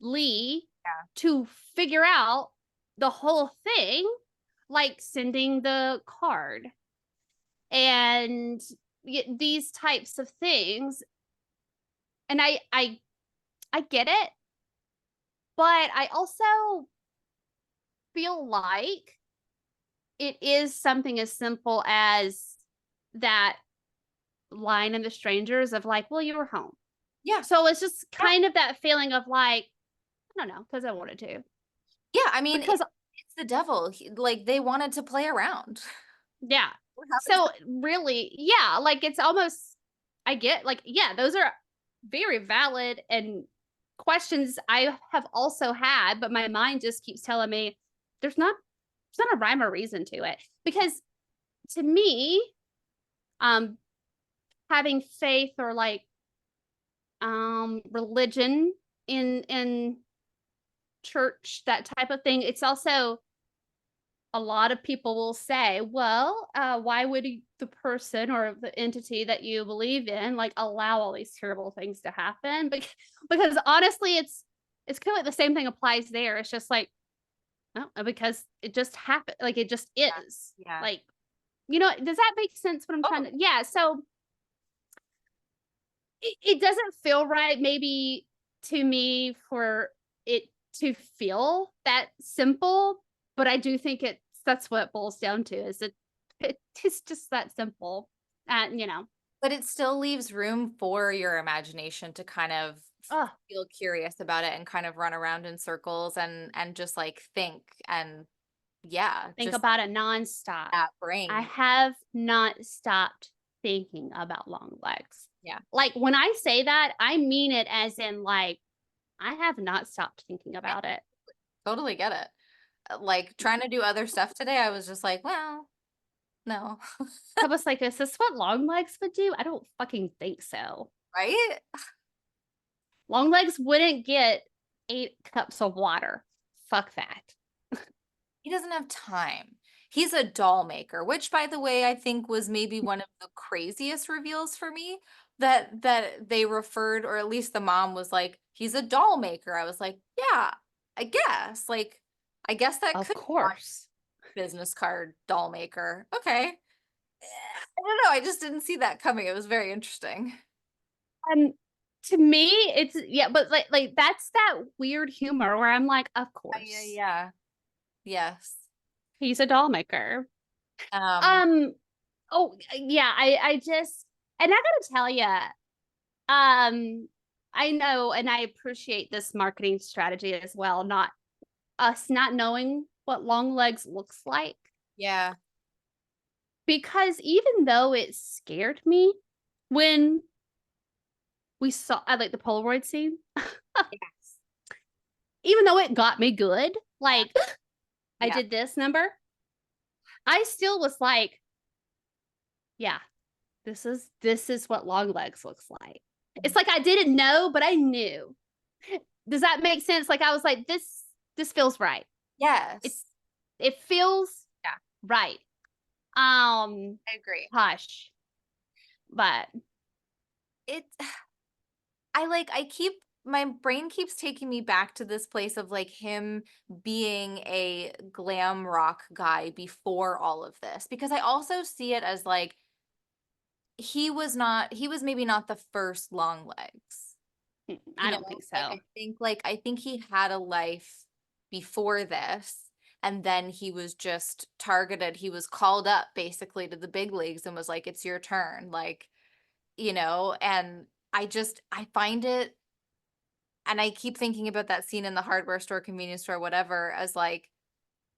Lee Yeah. to figure out the whole thing, like sending the card and these types of things. And I get it, but I also feel like it is something as simple as that line in The Strangers of like, well, you were home. Yeah. So it's just Yeah. kind of that feeling of like, I don't know, because I wanted to. Yeah. I mean, Because it's the devil. Like they wanted to play around. yeah. What happens? So really, yeah, like it's almost I get like, yeah, those are very valid and questions I have also had, but my mind just keeps telling me there's not a rhyme or reason to it. Because to me, um, having faith or like religion in church, that type of thing, it's also a lot of people will say, well, why would the person or the entity that you believe in like allow all these terrible things to happen? Because honestly, it's kind of like the same thing applies there. It's just like, oh, because it just happened. Like it just is. Yeah. Like, does that make sense what I'm trying Totally. to? Yeah. So it doesn't feel right, maybe to me, for it to feel that simple, but I do think that's what it boils down to is it is just that simple. And But it still leaves room for your imagination to kind of oh, feel curious about it and kind of run around in circles and just like think and yeah, think just about it nonstop. that I brain. have not stopped thinking about long legs. Yeah. Like when I say that, I mean it as in like I have not stopped thinking Yeah, about it. totally get it. Like trying to do other stuff today, I was just like, well, no. I was like, is this what long legs would do? I don't fucking think so. Right? Long legs wouldn't get 8 cups of water. Fuck that. He doesn't have time. He's a doll maker, which by the way, I think was maybe one of the craziest reveals for me that they referred or at least the mom was like, he's a doll maker. I was like, yeah, I guess. Like I guess that Of could be on course. a business card doll maker. Okay. I don't know. I just didn't see that coming. It was very interesting. Um, to me, it's yeah, but like that's that weird humor where I'm like, of Yeah, course. yeah. Yes. He's a doll maker. Um, Um, oh yeah, I just and I gotta tell you, I know and I appreciate this marketing strategy as well, not us not knowing what long legs looks like. yeah. because even though it scared me when we saw I like the Polaroid scene, Yes. even though it got me good, like I Yeah. did this number, I still was like, yeah, this is what Longlegs looks like. It's like I didn't know, but I knew. Does that make sense? Like I was like, this feels right. It's Yes. it feels Yeah, right. I agree. Hush. But It I like I keep my brain keeps taking me back to this place of like him being a glam rock guy before all of this because I also see it as like he was maybe not the first long legs. You I know, don't think like so. I think he had a life before this and then he was just targeted. He was called up basically to the big leagues and was like it's your turn. Like, and I find it and I keep thinking about that scene in the hardware store, convenience store, whatever, as like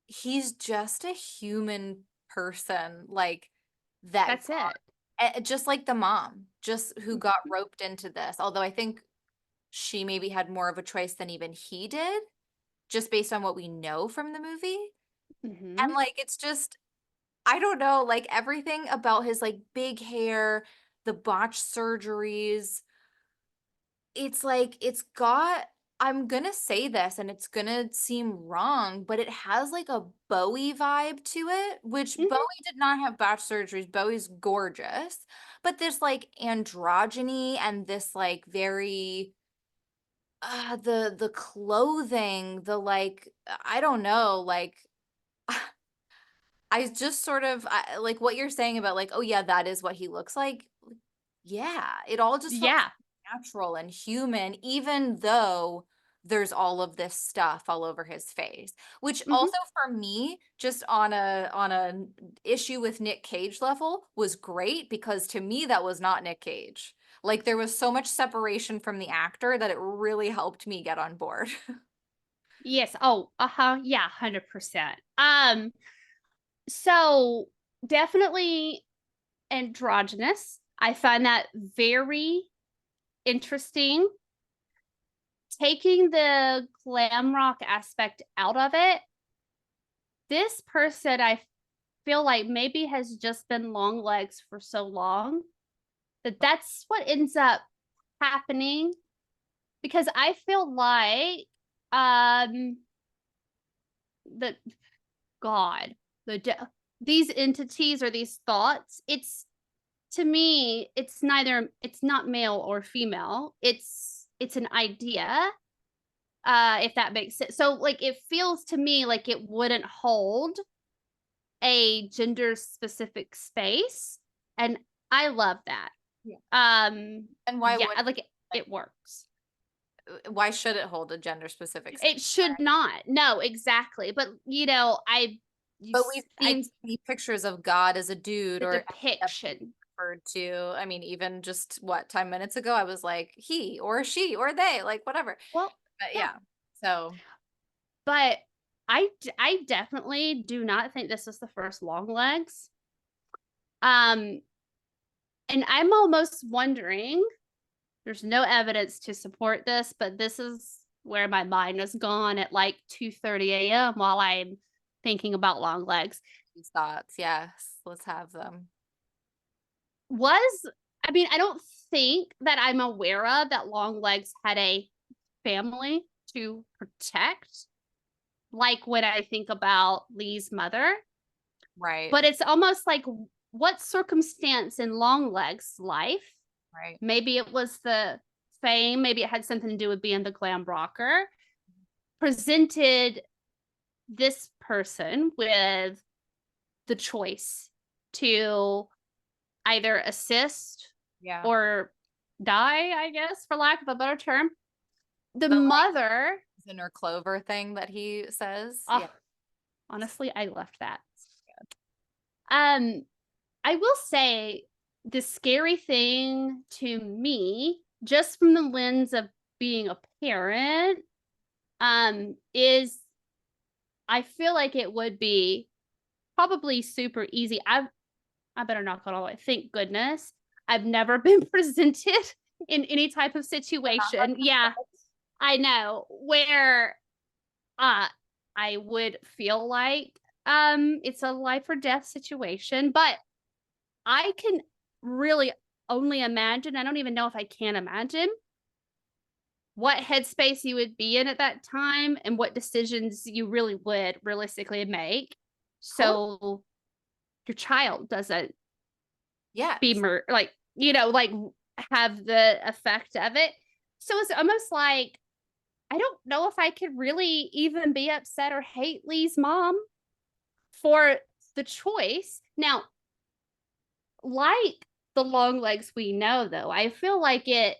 he's just a human person, like that That's it. just like the mom, just who got roped into this. Although I think she maybe had more of a choice than even he did, just based on what we know from the movie. Mm-hmm. And like it's just I don't know, like everything about his like big hair, the botched surgeries, it's like it's got I'm gonna say this and it's gonna seem wrong, but it has like a Bowie vibe to it, which Bowie Mm-hmm. did not have botched surgeries. Bowie's gorgeous, but this like androgyny and this like very the clothing, the like I don't know, like I just sort of like what you're saying about like, oh yeah, that is what he looks like. Yeah, it all just felt Yeah. natural and human, even though there's all of this stuff all over his face. Which Mm-hmm. also for me, just on a issue with Nick Cage level, was great because to me that was not Nick Cage. Like there was so much separation from the actor that it really helped me get on board. Yes. Oh, uh-huh. Yeah, 100%. So definitely androgynous. I find that very interesting. Taking the glam rock aspect out of it, this person I feel like maybe has just been long legs for so long that that's what ends up happening because I feel like the God, these entities or these thoughts, it's to me, it's not male or female. It's an idea, if that makes sense. So like it feels to me like it wouldn't hold a gender specific space. And I love that. Yeah. And why Yeah, would I like it. It works. why should it hold a gender specific space? It should not. No, exactly. But But we've I seen so many pictures of God as a dude the or depiction. referred to. I mean, even just what, 10 minutes ago, I was like, he or she or they, like whatever. Well, But yeah. yeah. So But I definitely do not think this is the first long legs. Um, and I'm almost wondering, there's no evidence to support this, but this is where my mind has gone at like 2:30 a.m. while I'm thinking about long legs. these thoughts, yes, let's have them. Was I mean, I don't think that I'm aware of that long legs had a family to protect, like when I think about Lee's mother. Right. But it's almost like what circumstance in Longlegs' life? Right. Maybe it was the fame, maybe it had something to do with being the glam rocker, presented this person with the choice to either assist Yeah. or die, I guess, for lack of a better term. The The like mother, inner clover thing that he says. oh, Yeah. honestly, I left that. Um, I will say the scary thing to me, just from the lens of being a parent, is I feel like it would be probably super easy. I better not go all the way. Thank goodness. I've never been presented in any type of situation. Yeah, I know where uh I would feel like it's a life or death situation, but I can really only imagine. I don't even know if I can imagine what headspace you would be in at that time and what decisions you really would realistically make. Totally. So your child doesn't be Yes. like, like have the effect of it. So it's almost like I don't know if I could really even be upset or hate Lee's mom for the choice. Now, like the long legs we know though, I feel like it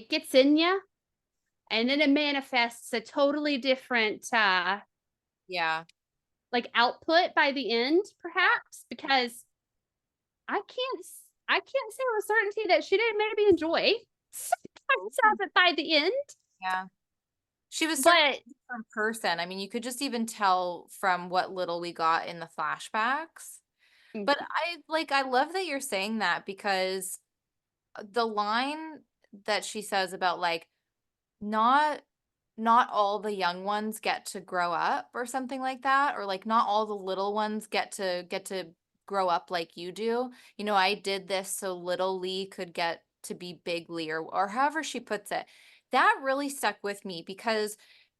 gets in you and then it manifests a totally different Yeah. like output by the end perhaps because I can't say with certainty that she didn't maybe enjoy sometimes of it by the end. Yeah. She was certainly But a different person. I mean, you could just even tell from what little we got in the flashbacks. But mhm, I love that you're saying that because the line that she says about like not not all the young ones get to grow up or something like that, or like not all the little ones get to grow up like you do. You know, I did this so little Lee could get to be big Lee, or however she puts it. That really stuck with me because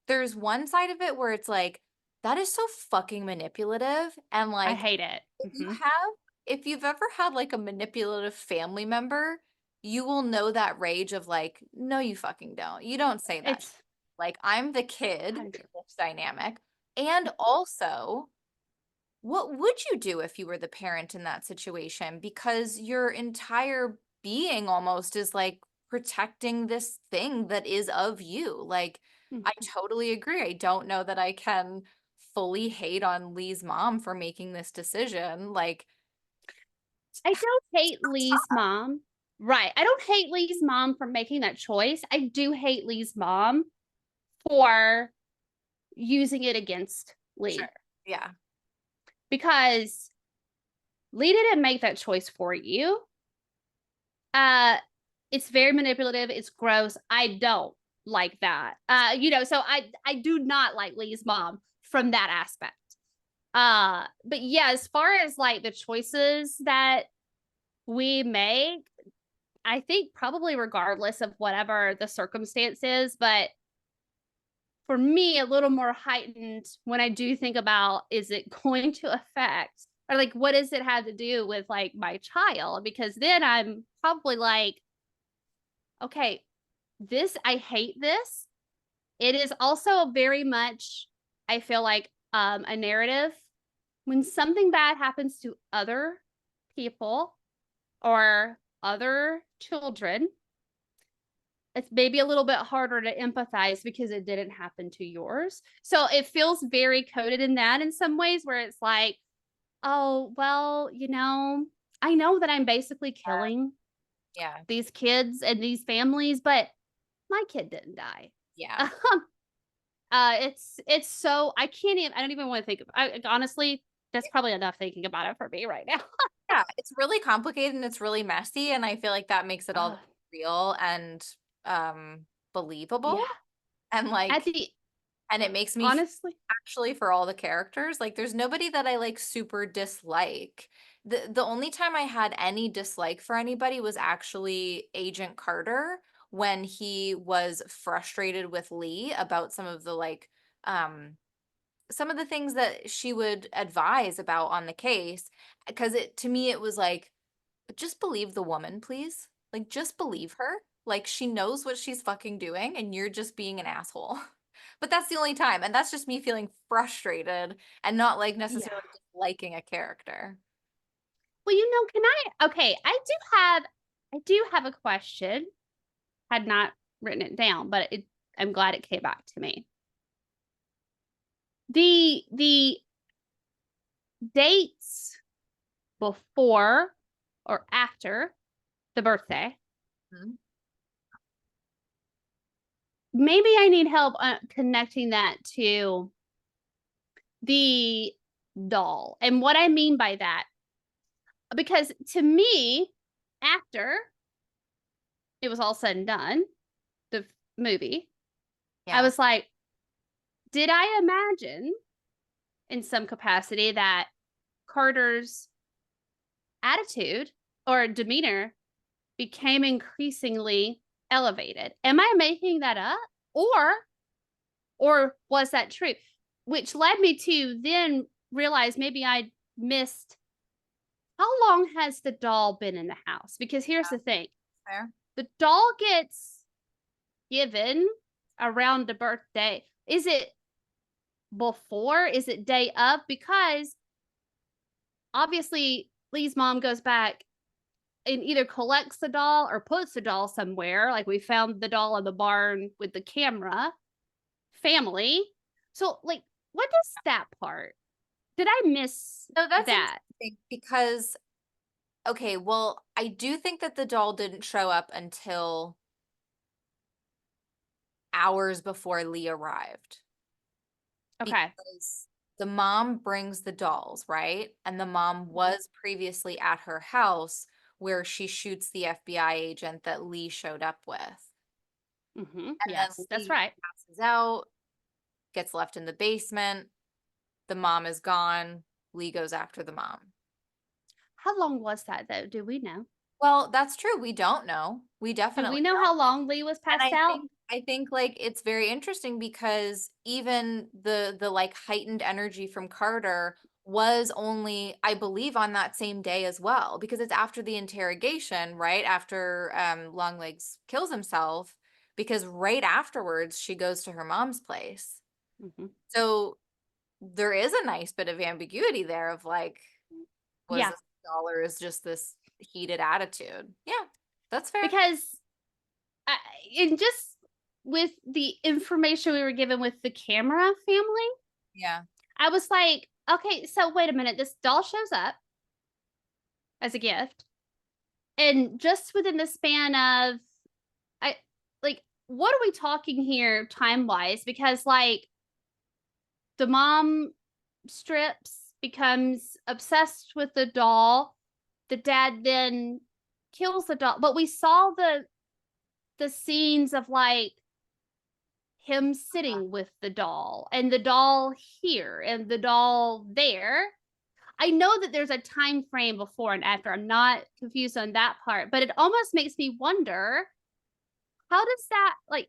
there's one side of it where it's like that is so fucking manipulative, and I like hate it. if you have if you've ever had like a manipulative family member, you will know that rage of like, no, you fucking don't. You don't say that. It's Like, I'm the kid in 100. this dynamic. And also, what would you do if you were the parent in that situation? Because your entire being almost is like protecting this thing that is of you. Like, I Mhm. totally agree. I don't know that I can fully hate on Lee's mom for making this decision. Like, I don't hate Lee's mom. Right. I don't hate Lee's mom for making that choice. I do hate Lee's mom for using it against sure. Lee Yeah. because Lee didn't make that choice for you. Uh it's very manipulative, it's gross. I don't like that. So I do not like Lee's mom from that aspect. But yeah, as far as like the choices that we make, I think probably regardless of whatever the circumstance is, but for me, a little more heightened when I do think about is it going to affect or like what does it have to do with like my child? Because then I'm probably like, okay, I hate this. It is also very much, I feel like, a narrative. When something bad happens to other people or other children, it's maybe a little bit harder to empathize because it didn't happen to yours. So it feels very coded in that in some ways where it's like, oh, well, I know that I'm basically killing Yeah. these kids and these families, but my kid didn't die. Yeah. It's so I don't even want to think honestly, that's probably enough thinking about it for me right now. Yeah, it's really complicated and it's really messy, and I feel like that makes it all the uh, more real and believable. yeah. And At like the and it makes me honestly, actually for all the characters, like there's nobody that I like super dislike. The only time I had any dislike for anybody was actually Agent Carter when he was frustrated with Lee about um some of the things that she would advise about on the case, because it to me it was like, just believe the woman, please. Like, just believe her. Like, she knows what she's fucking doing, and you're just being an asshole. But that's the only time. And that's just me feeling frustrated and not like yeah. necessarily liking a character. Well, can okay, I do have a question. Had not written it down, but I'm glad it came back to me. The dates before or after the birthday, Mhm. maybe I need help connecting that to the doll. And what I mean by that, because to me, after it was all said and done, the movie, I Yeah. was like, did I imagine in some capacity that Carter's attitude or demeanor became increasingly elevated? Am I making that up? Or was that true? Which led me to then realize maybe I missed how long has the doll been in the house? Because here's the thing. Fair. The doll gets given around the birthday. Is it before? Is it day of? Because obviously Lee's mom goes back and either collects the doll or puts the doll somewhere. Like we found the doll in the barn with the camera family. So, like, what is that part? Did I miss So that's that? interesting because, okay, well, I do think that the doll didn't show up until hours before Lee arrived Okay. because the mom brings the dolls, right? And the mom Mm-hmm. was previously at her house where she shoots the FBI agent that Lee showed up with. Mm-hmm. And then Yes, that's Lee right. passes out, gets left in the basement. The mom is gone. Lee goes after the mom. How long was that though? Do we know? Well, that's true. We don't know. We Do we definitely know don't. how long Lee was And passed out? I think like it's very interesting because even the like heightened energy from Carter was only, I believe, on that same day as well, because it's after the interrogation, right? After Longlegs kills himself, because right afterwards she goes to her mom's place. Mm-hmm. So there is a nice bit of ambiguity there of like, was Yeah, this dollar is just this heated attitude? Yeah, that's fair. because I, in just with the information we were given with the camera family, Yeah. I was like, okay, so wait a minute. This doll shows up as a gift, and just within the span of, I like, what are we talking here time wise? Because like the mom strips, becomes obsessed with the doll. The dad then kills the doll, but we saw the scenes of like him sitting with the doll and the doll here and the doll there. I know that there's a time frame before and after. I'm not confused on that part, but it almost makes me wonder, how does that, like,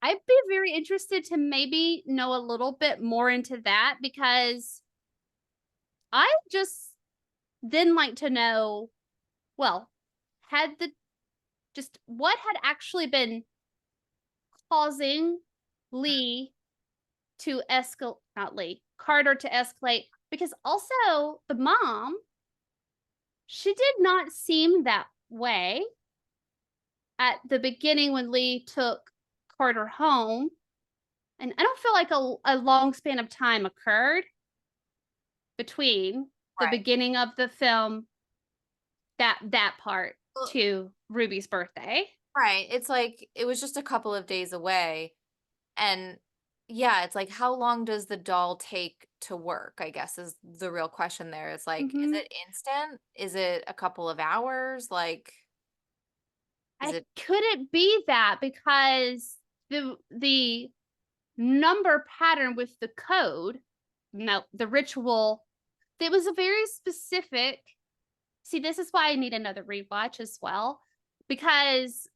I'd be very interested to maybe know a little bit more into that, because I just then like to know, well, had the just what had actually been causing Lee to escalate, not Lee, Carter to escalate, because also the mom, she did not seem that way at the beginning when Lee took Carter home. And I don't feel like a long span of time occurred between the Right. beginning of the film, that part, Well, to Ruby's birthday. right. It's like it was just a couple of days away. And yeah, it's like how long does the doll take to work, I guess is the real question there. It's like, is Mm-hmm. it instant? Is it a couple of hours? Like, is I it couldn't be that, because the number pattern with the code, no, the ritual, it was a very specific. See, this is why I need another rewatch as well, because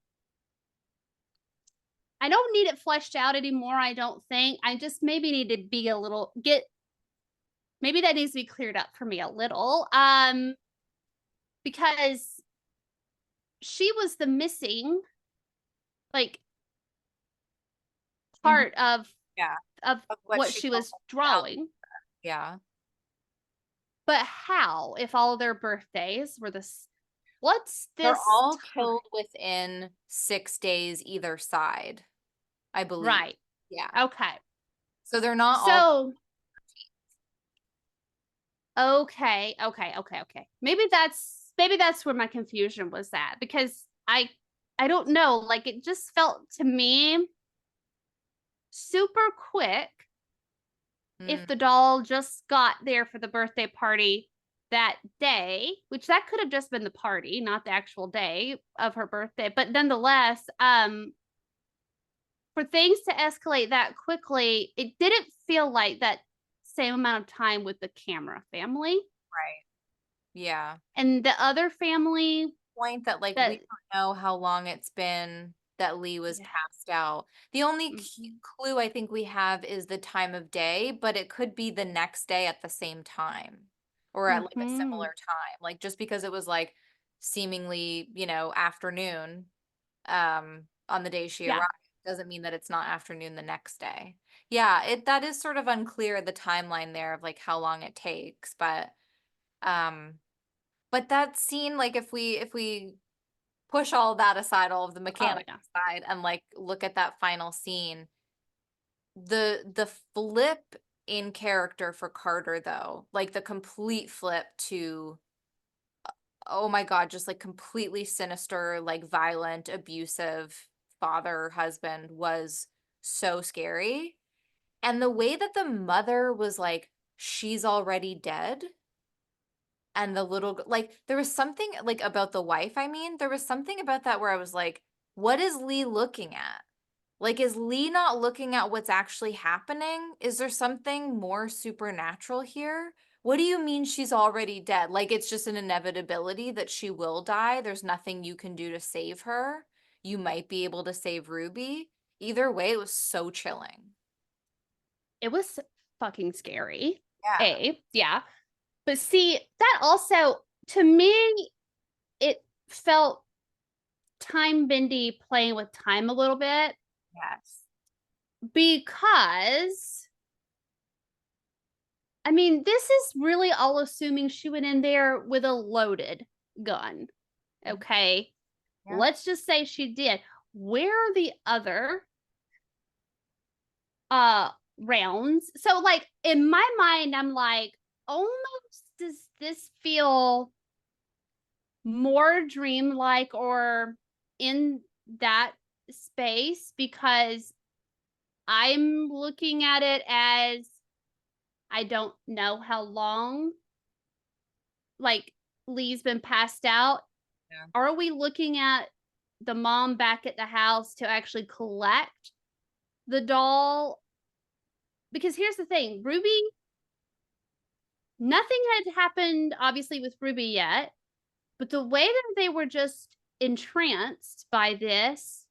I don't need it fleshed out anymore. I don't think. I just maybe need to be a little get. Maybe that needs to be cleared up for me a little. Because she was the missing, like, Mhm. part of Yeah, of of what what she she told was about? drawing. Yeah. But how, if all of their birthdays were this, what's They're this all time? killed within 6 days either side, I believe. Right. Yeah. Okay. So they're not all. So, okay. Maybe that's where my confusion was at, because I don't know, like it just felt to me super quick Mm, if the doll just got there for the birthday party that day, which that could have just been the party, not the actual day of her birthday. But nonetheless, for things to escalate that quickly, it didn't feel like that same amount of time with the camera family. Right. Yeah. And the other family Point that like we that don't know how long it's been that Lee was yeah. passed out. The only Mhm. clue I think we have is the time of day, but it could be the next day at the same time or at like a Mhm. similar time. Like just because it was like seemingly, afternoon on the day she Yeah. arrived doesn't mean that it's not afternoon the next day. Yeah, it that is sort of unclear the timeline there of like how long it takes, um but that scene, like if we push all that aside, all of the Oh mechanics yeah. aside, and like look at that final scene, the flip in character for Carter though, like the complete flip to oh my God, just like completely sinister, like violent, abusive father, husband was so scary. And the way that the mother was like, she's already dead. And the little, like, there was something like about the wife. I mean, there was something about that where I was like, what is Lee looking at? Like, is Lee not looking at what's actually happening? Is there something more supernatural here? What do you mean she's already dead? Like, it's just an inevitability that she will die. There's nothing you can do to save her. You might be able to save Ruby. Either way, it was so chilling. It was fucking scary. Yeah. Yeah. But see, that also to me, it felt time bendy playing with time a little bit Yes. because I mean, this is really all assuming she went in there with a loaded gun. Mhm. Okay. Yeah. Let's just say she did. Where are the other rounds? So like in my mind, I'm like, almost does this feel more dreamlike or in that space because I'm looking at it as I don't know how long like Lee's been passed out. Yeah. Are we looking at the mom back at the house to actually collect the doll? Because here's the thing, Ruby, nothing had happened obviously with Ruby yet, but the way that they were just entranced by this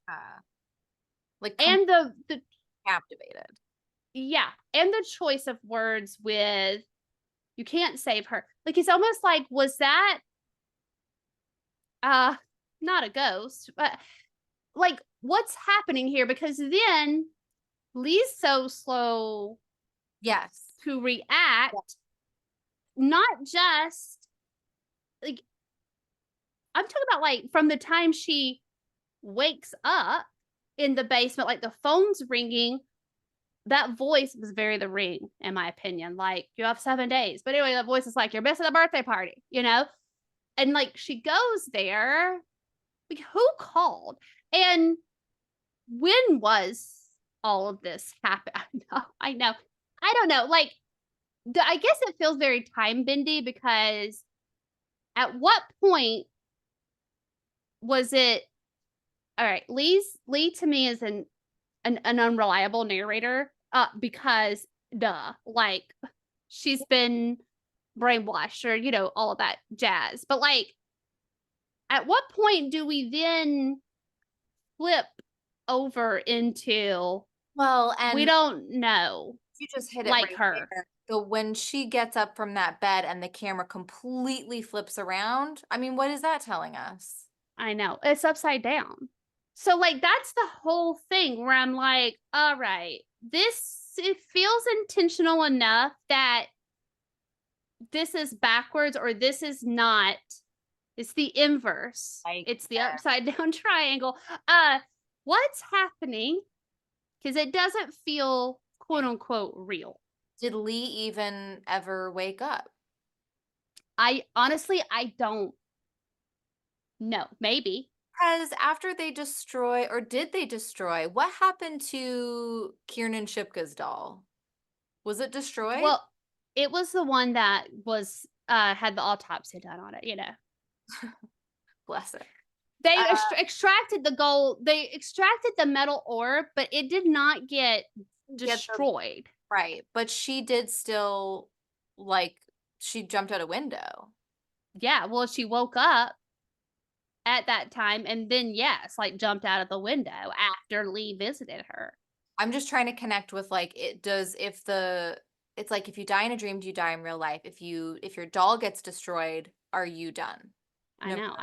Like, and the captivated. yeah, and the choice of words with you can't save her. Like it's almost like was that uh not a ghost, but like what's happening here because then Lee's so slow Yes. to react, not just like I'm talking about like from the time she wakes up in the basement, like the phone's ringing. That voice was very the ring, in my opinion. Like, you have 7 days. But anyway, that voice is like, you're missing a birthday party, you know? And like she goes there. Like, who called? And when was all of this happen? I know, I know. I don't know. Like, I guess it feels very time bendy because at what point was it all right? Lee to me is an unreliable narrator, because duh, like she's been brainwashed or all of that jazz. But like, at what point do we then flip over into Well, we and don't know you just hit it like right her? there. So when she gets up from that bed and the camera completely flips around, I mean, what is that telling us? I know it's upside down. So like that's the whole thing where I'm like, all right, this it feels intentional enough that this is backwards or this is not. It's the inverse. Like, It's the upside down triangle. Uh, what's happening? Because it doesn't feel quote unquote real. did Lee even ever wake up? I honestly I don't know. Maybe. Because after they destroy, or did they destroy, what happened to Kiernan Shipka's doll? Was it destroyed? Well, it was the one that was had the autopsy done on it, you know. Bless it. They Uh, extracted the gold, they extracted the metal orb, but it did not get get the destroyed. right, but she did still, like, she jumped out a window. Yeah, well, she woke up at that time and then, yes, like, jumped out of the window after Lee visited her. I'm just trying to connect with, like, it does if the it's like if you die in a dream, do you die in real life? If your doll gets destroyed, are you done? I No know,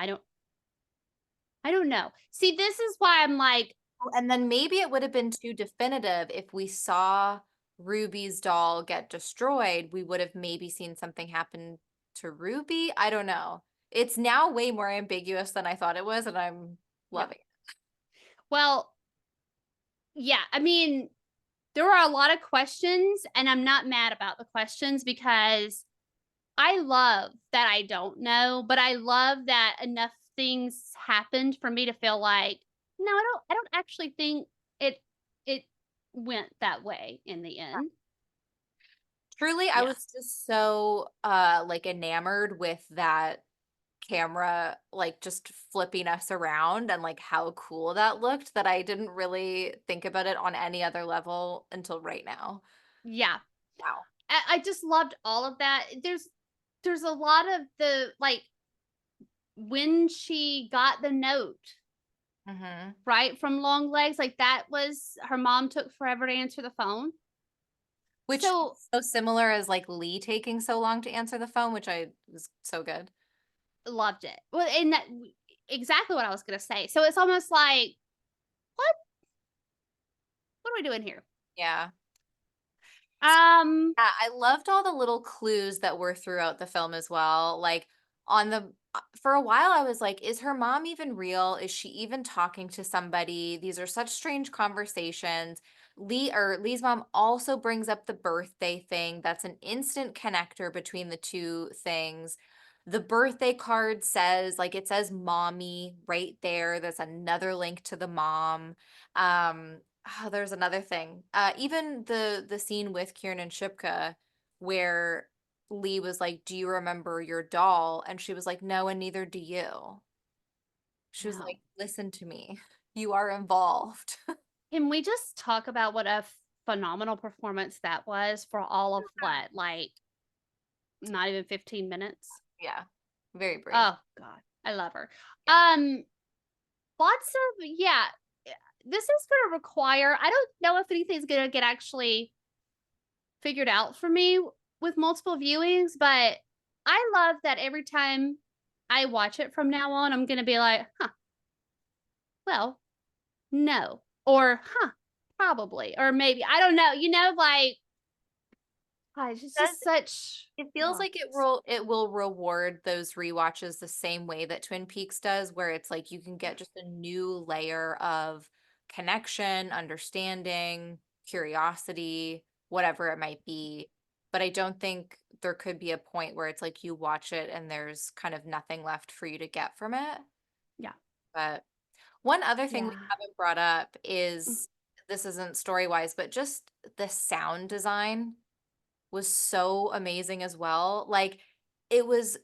I don't know. See, this is why I'm like, and then maybe it would have been too definitive if we saw Ruby's doll get destroyed, we would have maybe seen something happen to Ruby. I don't know. It's now way more ambiguous than I thought it was, and I'm yeah. loving it. Well, yeah, I mean, there are a lot of questions, and I'm not mad about the questions because I love that I don't know, but I love that enough things happened for me to feel like, no, I don't actually think it went that way in the end. Truly, I Yeah. was just so like enamored with that camera like just flipping us around and like how cool that looked that I didn't really think about it on any other level until right now. Yeah. Wow. I just loved all of that. There's a lot of the like when she got the note, Mhm. right, from Longlegs, like that was her mom took forever to answer the phone. Which So so similar as like Lee taking so long to answer the phone, which I was so good. loved it. Well, and that exactly what I was gonna say. So it's almost like, what what are we doing here? Yeah. Um, Yeah, I loved all the little clues that were throughout the film as well. Like on the for a while I was like, is her mom even real? Is she even talking to somebody? These are such strange conversations. Lee's mom also brings up the birthday thing. That's an instant connector between the two things. The birthday card says like it says mommy right there. That's another link to the mom. Um Oh, there's another thing. Even the scene with Kieran and Shipka, where Lee was like, "Do you remember your doll?" And she was like, "No, and neither do you." She was no. like, "Listen to me. You are involved." Can we just talk about what a phenomenal performance that was for all of what, like not even 15 minutes? Yeah, very brave. Oh god, I love her. Yeah. Lots of yeah, this is gonna require, I don't know if anything's gonna get actually figured out for me with multiple viewings, but I love that every time I watch it from now on, I'm gonna be like, huh, well, no. Or huh, probably. Or maybe. I don't know. You know, like, gosh, it's Does just such it feels like it will reward those rewatches the same way that Twin Peaks does, where it's like you can get just a new layer of connection, understanding, curiosity, whatever it might be. But I don't think there could be a point where it's like you watch it and there's kind of nothing left for you to get from it. yeah. But one other thing we Yeah. haven't brought up Mm. is this isn't story wise, but just the sound design was so amazing as well. Like it was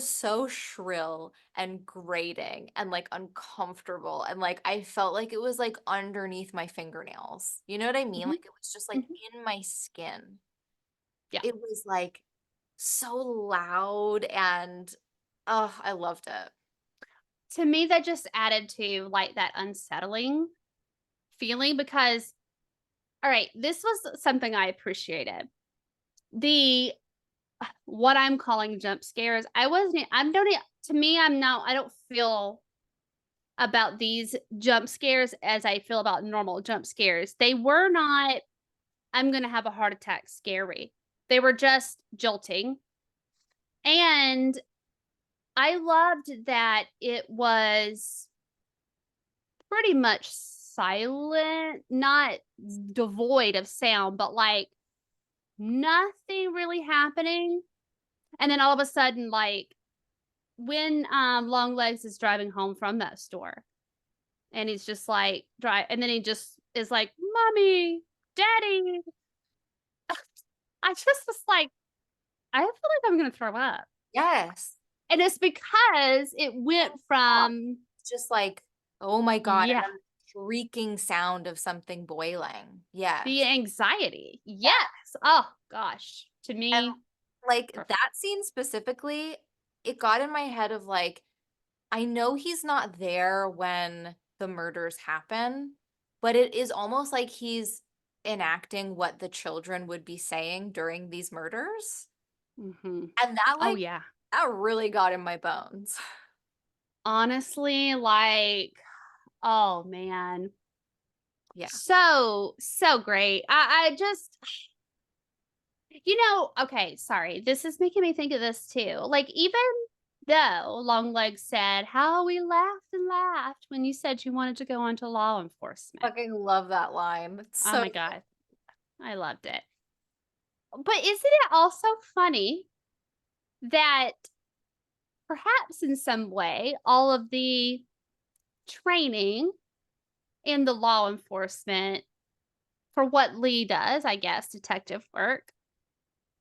so shrill and grating and like uncomfortable and like I felt like it was like underneath my fingernails. You know what I mean? Mhm. Like it was just like Mhm. in my skin. Yeah. It was like so loud and oh, I loved it. To me, that just added to like that unsettling feeling because, all right, this was something I appreciated. The what I'm calling jump scares, I wasn't, I'm don't, to me, I'm not, I don't feel about these jump scares as I feel about normal jump scares. They were not, I'm going to have a heart attack scary. They were just jolting. And I loved that it was pretty much silent, not devoid of sound, but like nothing really happening. And then all of a sudden, like when Longlegs is driving home from that store and he's just like drive and then he just is like, "Mommy, Daddy." I just was like, I feel like I'm gonna throw up. Yes. And it's because it went from, It's just like, oh my God. And yeah, then the shrieking sound of something boiling. the Yes. anxiety. Yeah. Yes. Oh gosh. To And me, like perfect. that scene specifically, it got in my head of like, I know he's not there when the murders happen, but it is almost like he's enacting what the children would be saying during these murders. Hmm. And that Oh like yeah. that really got in my bones. Honestly, like, oh man. Yeah. So great. I just, okay, sorry. This is making me think of this too. Like, even though Longlegs said how we laughed and laughed when you said you wanted to go into law enforcement. Fucking love that line. It's Oh so my God. I loved it. But isn't it also funny that perhaps in some way all of the training in the law enforcement for what Lee does, I guess, detective work,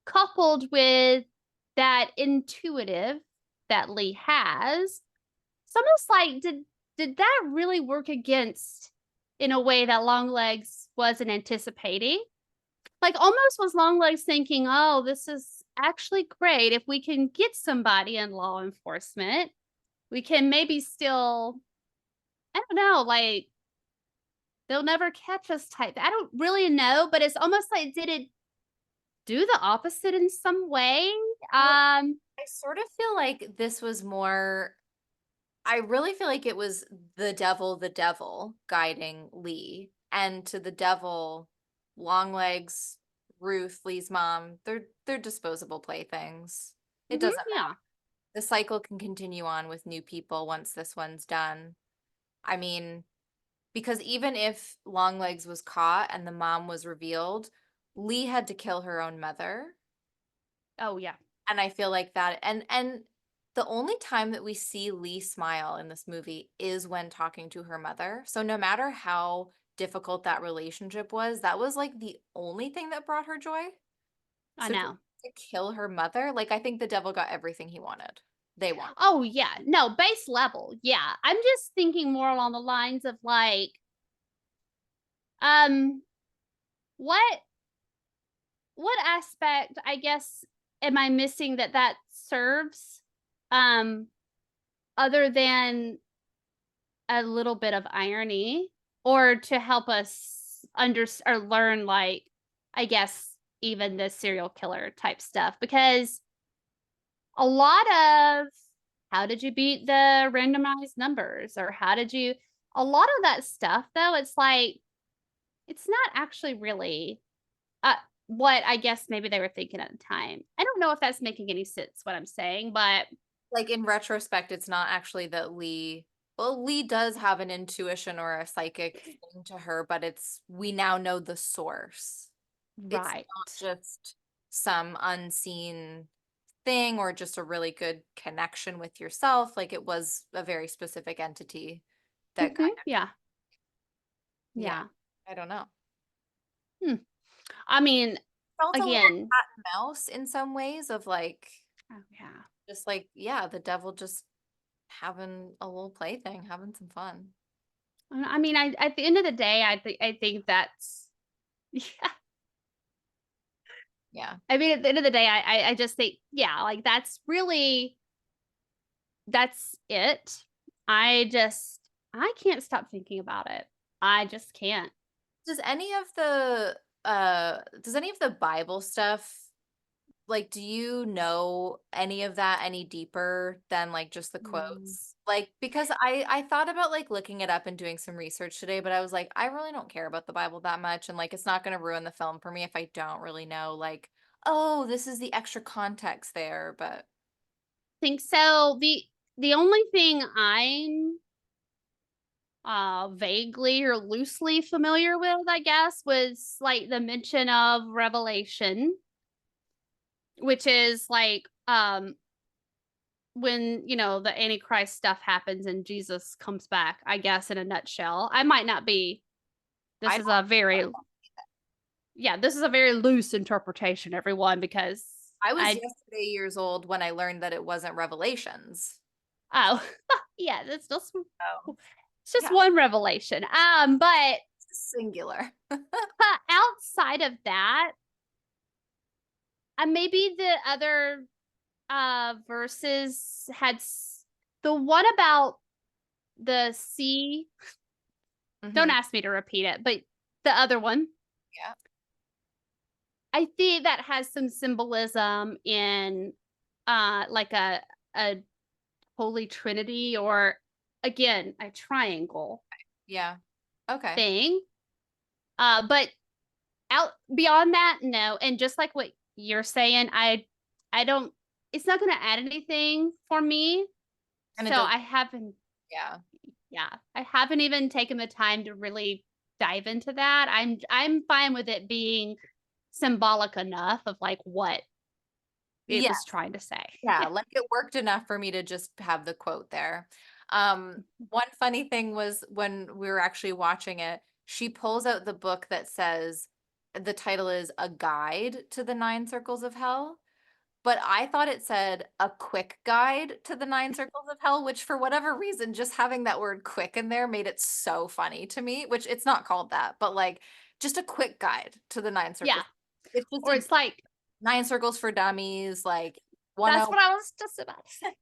coupled with that intuitive that Lee has, it's almost like did that really work against in a way that Longlegs wasn't anticipating? Like almost was Longlegs thinking, "Oh, this is actually great if we can get somebody in law enforcement. We can maybe still I don't know, like they'll never catch us type." I don't really know, but it's almost like did it do the opposite in some way? well, Um, I sort of feel like this was more I really feel like it was the devil guiding Lee. And to the devil, Longlegs, Ruth, Lee's mom, they're disposable playthings. It mhm, doesn't yeah. matter. The cycle can continue on with new people once this one's done. I mean, because even if Longlegs was caught and the mom was revealed, Lee had to kill her own mother. Oh, yeah. And I feel like that and the only time that we see Lee smile in this movie is when talking to her mother. So no matter how difficult that relationship was, that was like the only thing that brought her joy. I So know. to kill her mother, like I think the devil got everything he wanted. They wanted. Oh, yeah. No, base level. Yeah. I'm just thinking more along the lines of like, um, what what aspect, I guess, am I missing that serves um other than a little bit of irony or to help us under or learn like I guess even the serial killer type stuff because a lot of how did you beat the randomized numbers or how did you a lot of that stuff though it's like it's not actually really uh, what I guess maybe they were thinking at the time. I don't know if that's making any sense what I'm saying, but Like in retrospect, it's not actually that well, Lee does have an intuition or a psychic thing to her, but it's we now know the source. It's right. not just some unseen thing or just a really good connection with yourself. Like it was a very specific entity that Hmm. kind of, Yeah. yeah, Yeah. I don't know. Hmm. I mean, Felt a little again, cat and mouse in some ways of like, oh yeah. just like, yeah, the devil just having a little plaything, having some fun. I mean, I at the end of the day, I think that's yeah. Yeah. I mean, at the end of the day, I just think yeah, like that's it. I can't stop thinking about it. I just can't. Does any of does any of the Bible stuff like do you know any of that any deeper than like just the Mm. quotes? Like because I thought about like looking it up and doing some research today, but I was like I really don't care about the Bible that much and like it's not going to ruin the film for me if I don't really know like oh, this is the extra context there, but Think so. The only thing I'm vaguely or loosely familiar with, I guess, was like the mention of Revelation, which is like when the Antichrist stuff happens and Jesus comes back, I guess in a nutshell. I might not be I this is don't a very yeah, this is a very loose interpretation, everyone, because I was I yesterday years old when I learned that it wasn't Revelations. oh yeah, that's just Oh, it's just yeah, one revelation. But singular. outside of that, maybe the other verses had the one about the sea. Don't Hmm. ask me to repeat it, but the other one, Yeah. I think that has some symbolism in like a holy trinity, or again a triangle Yeah. Okay. thing. But out beyond that, no. And just like what you're saying, I don't, it's not gonna add anything for me. And it So does. I haven't, Yeah. yeah, I haven't even taken the time to really dive into that. I'm fine with it being symbolic enough of like what it Yeah. was trying to say. Yeah. Yeah. Like it worked enough for me to just have the quote there. One funny thing was when we were actually watching it, she pulls out the book that says the title is A Guide to the Nine Circles of Hell. But I thought it said a quick guide to the nine circles of hell, which for whatever reason, just having that word quick in there made it so funny to me, which it's not called that, but like just a quick guide to the nine Yeah. circles. It's just Or a it's like, nine circles for dummies, like that's 101. what I was just about to say.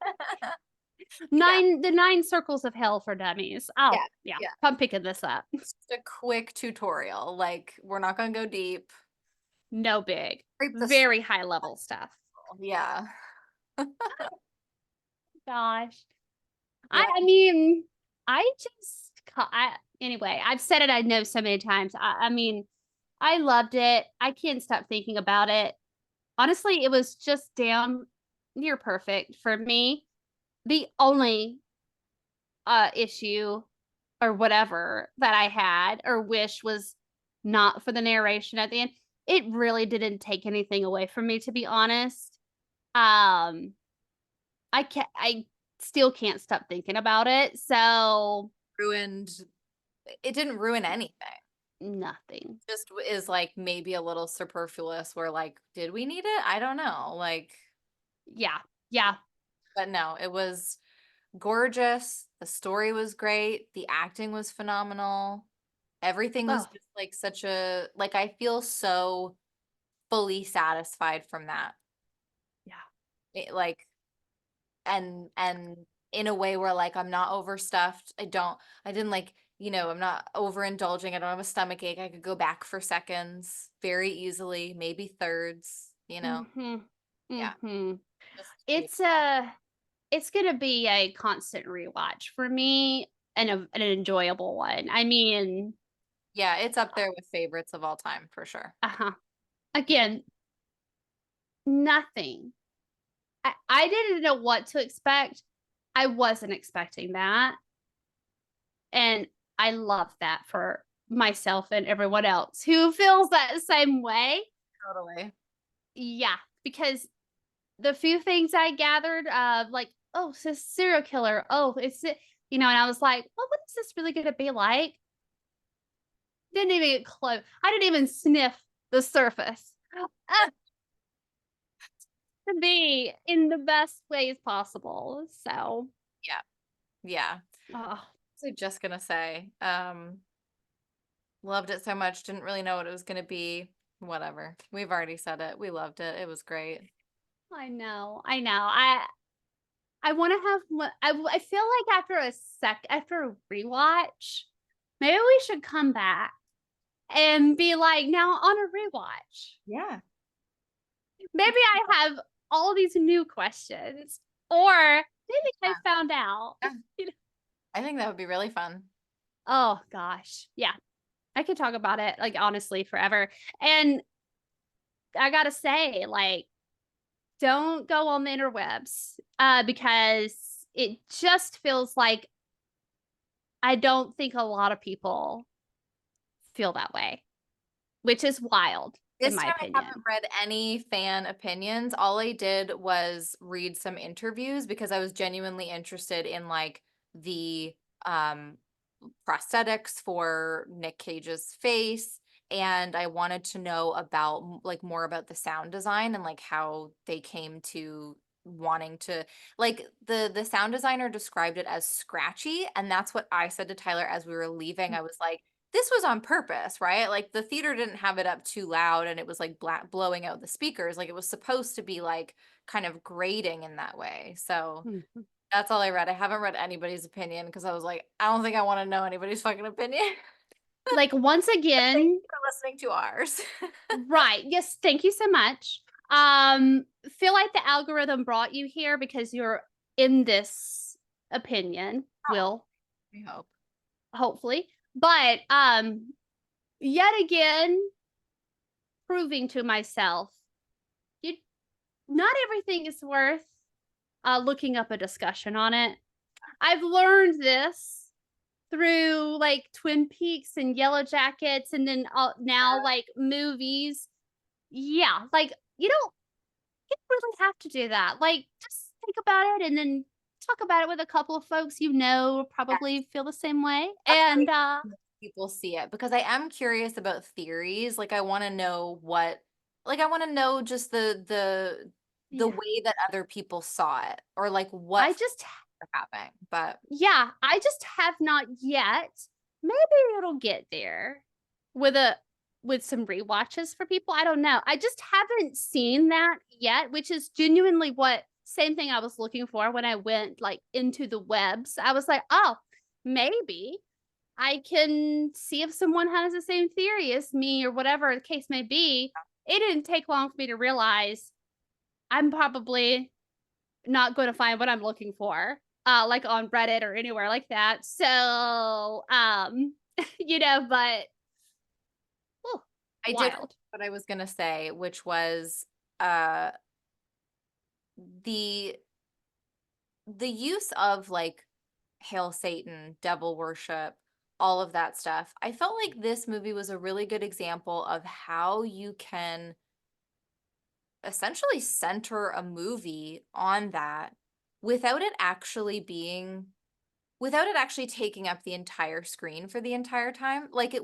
The nine circles of hell for dummies. Oh, Yeah. yeah. Yeah. I'm picking this up. It's just a quick tutorial. Like we're not gonna go deep. No big. Scrape the surface. Very high level stuff. Yeah. Gosh. Yeah. I mean, anyway, I've said it I know so many times. I mean, I loved it. I can't stop thinking about it. Honestly, it was just damn near perfect for me. The only issue or whatever that I had or wish was not for the narration at the end. It really didn't take anything away from me, to be honest. Um, I still can't stop thinking about it. So Ruined. It didn't ruin anything. nothing. Just is like maybe a little superfluous where like did we need it? I don't know. Like Yeah. Yeah. but no, it was gorgeous. The story was great. The acting was phenomenal. Everything was Oh, just like such a like I feel so fully satisfied from that. yeah. Like and in a way where like I'm not overstuffed. I didn't like, I'm not overindulging. I don't have a stomach ache. I could go back for seconds very easily, maybe thirds. Mm-hmm. Yeah, Mm-hmm. just It's beautiful. a it's gonna be a constant rewatch for me, and an enjoyable one. I mean, Yeah, it's up there with favorites of all time for sure. uh-huh. Again, nothing. I didn't know what to expect. I wasn't expecting that. And I love that for myself and everyone else who feels that same way. Totally. Yeah, because the few things I gathered, like, oh, it's a serial killer. Oh, and I was like, well, what is this really going to be like? Didn't even get close. I didn't even sniff the surface. To be in the best ways possible. So, Yeah. Yeah. oh, So just gonna say, loved it so much, didn't really know what it was gonna be. Whatever. We've already said it. We loved it. It was great. I know, I know. I want to have. I feel like after a rewatch, maybe we should come back and be like, now on a rewatch, Yeah. maybe I have all these new questions, or maybe I Yeah. found out. Yeah. I think that would be really fun. Oh gosh, yeah, I could talk about it like honestly forever. And I gotta say, like, don't go on the interwebs, because it just feels like I don't think a lot of people feel that way, which is wild in This my time I haven't opinion. read any fan opinions. All I did was read some interviews because I was genuinely interested in like the prosthetics for Nick Cage's face and I wanted to know about like more about the sound design and like how they came to wanting to like the sound designer described it as scratchy, and that's what I said to Tyler as we were leaving. I was like, this was on purpose, right? Like the theater didn't have it up too loud and it was like blowing out the speakers. Like it was supposed to be like kind of grating in that way. So Mhm. that's all I read. I haven't read anybody's opinion because I was like, I don't think I want to know anybody's fucking opinion. Like once Thank again, you for listening to ours. right. Yes, thank you so much. Feel like the algorithm brought you here because you're in this opinion, Oh, will we hope. hopefully. But yet again, proving to myself, you not everything is worth looking up a discussion on it. I've learned this through like Twin Peaks and Yellow Jackets and then now like movies. Yeah, like you don't really have to do that. Like just think about it and then talk about it with a couple of folks you know probably feel the same way. That's And great when people see it because I am curious about theories. Like I want to know what like I want to know just the yeah, way that other people saw it or like what I just happened. But yeah, I just have not yet. Maybe it'll get there with a with some rewatches for people. I don't know. I just haven't seen that yet, which is genuinely what same thing I was looking for when I went like into the webs. I was like, "Oh, maybe I can see if someone has the same theory as me or whatever the case may be." It didn't take long for me to realize I'm probably not going to find what I'm looking for, like on Reddit or anywhere like that. So, but oh, I did wild. what I was gonna say, which was uh the the use of like hail Satan, devil worship, all of that stuff. I felt like this movie was a really good example of how you can essentially center a movie on that without it actually being without it actually taking up the entire screen for the entire time. Like it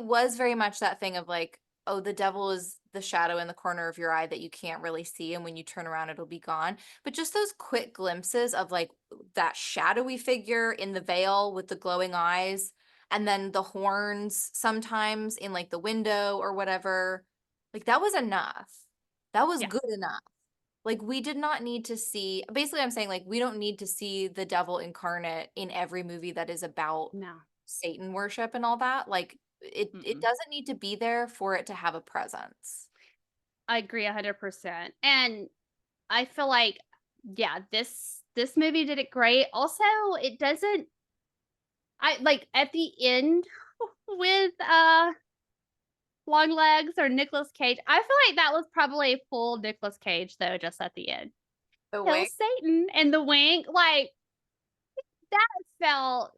was very much that thing of like, oh, the devil is the shadow in the corner of your eye that you can't really see. And when you turn around, it'll be gone. But just those quick glimpses of like that shadowy figure in the veil with the glowing eyes, and then the horns sometimes in like the window or whatever, like that was enough. That was Yeah. good enough. Like we did not need to see basically I'm saying like we don't need to see the devil incarnate in every movie that is about No. Satan worship and all that. Like it Mm-mm. doesn't need to be there for it to have a presence. I agree 100%. And I feel like, yeah, this movie did it great. Also, it doesn't. I like at the end with Longlegs or Nicolas Cage. I feel like that was probably a full Nicolas Cage though, just at the end. The Kill way Satan and the wink, like that felt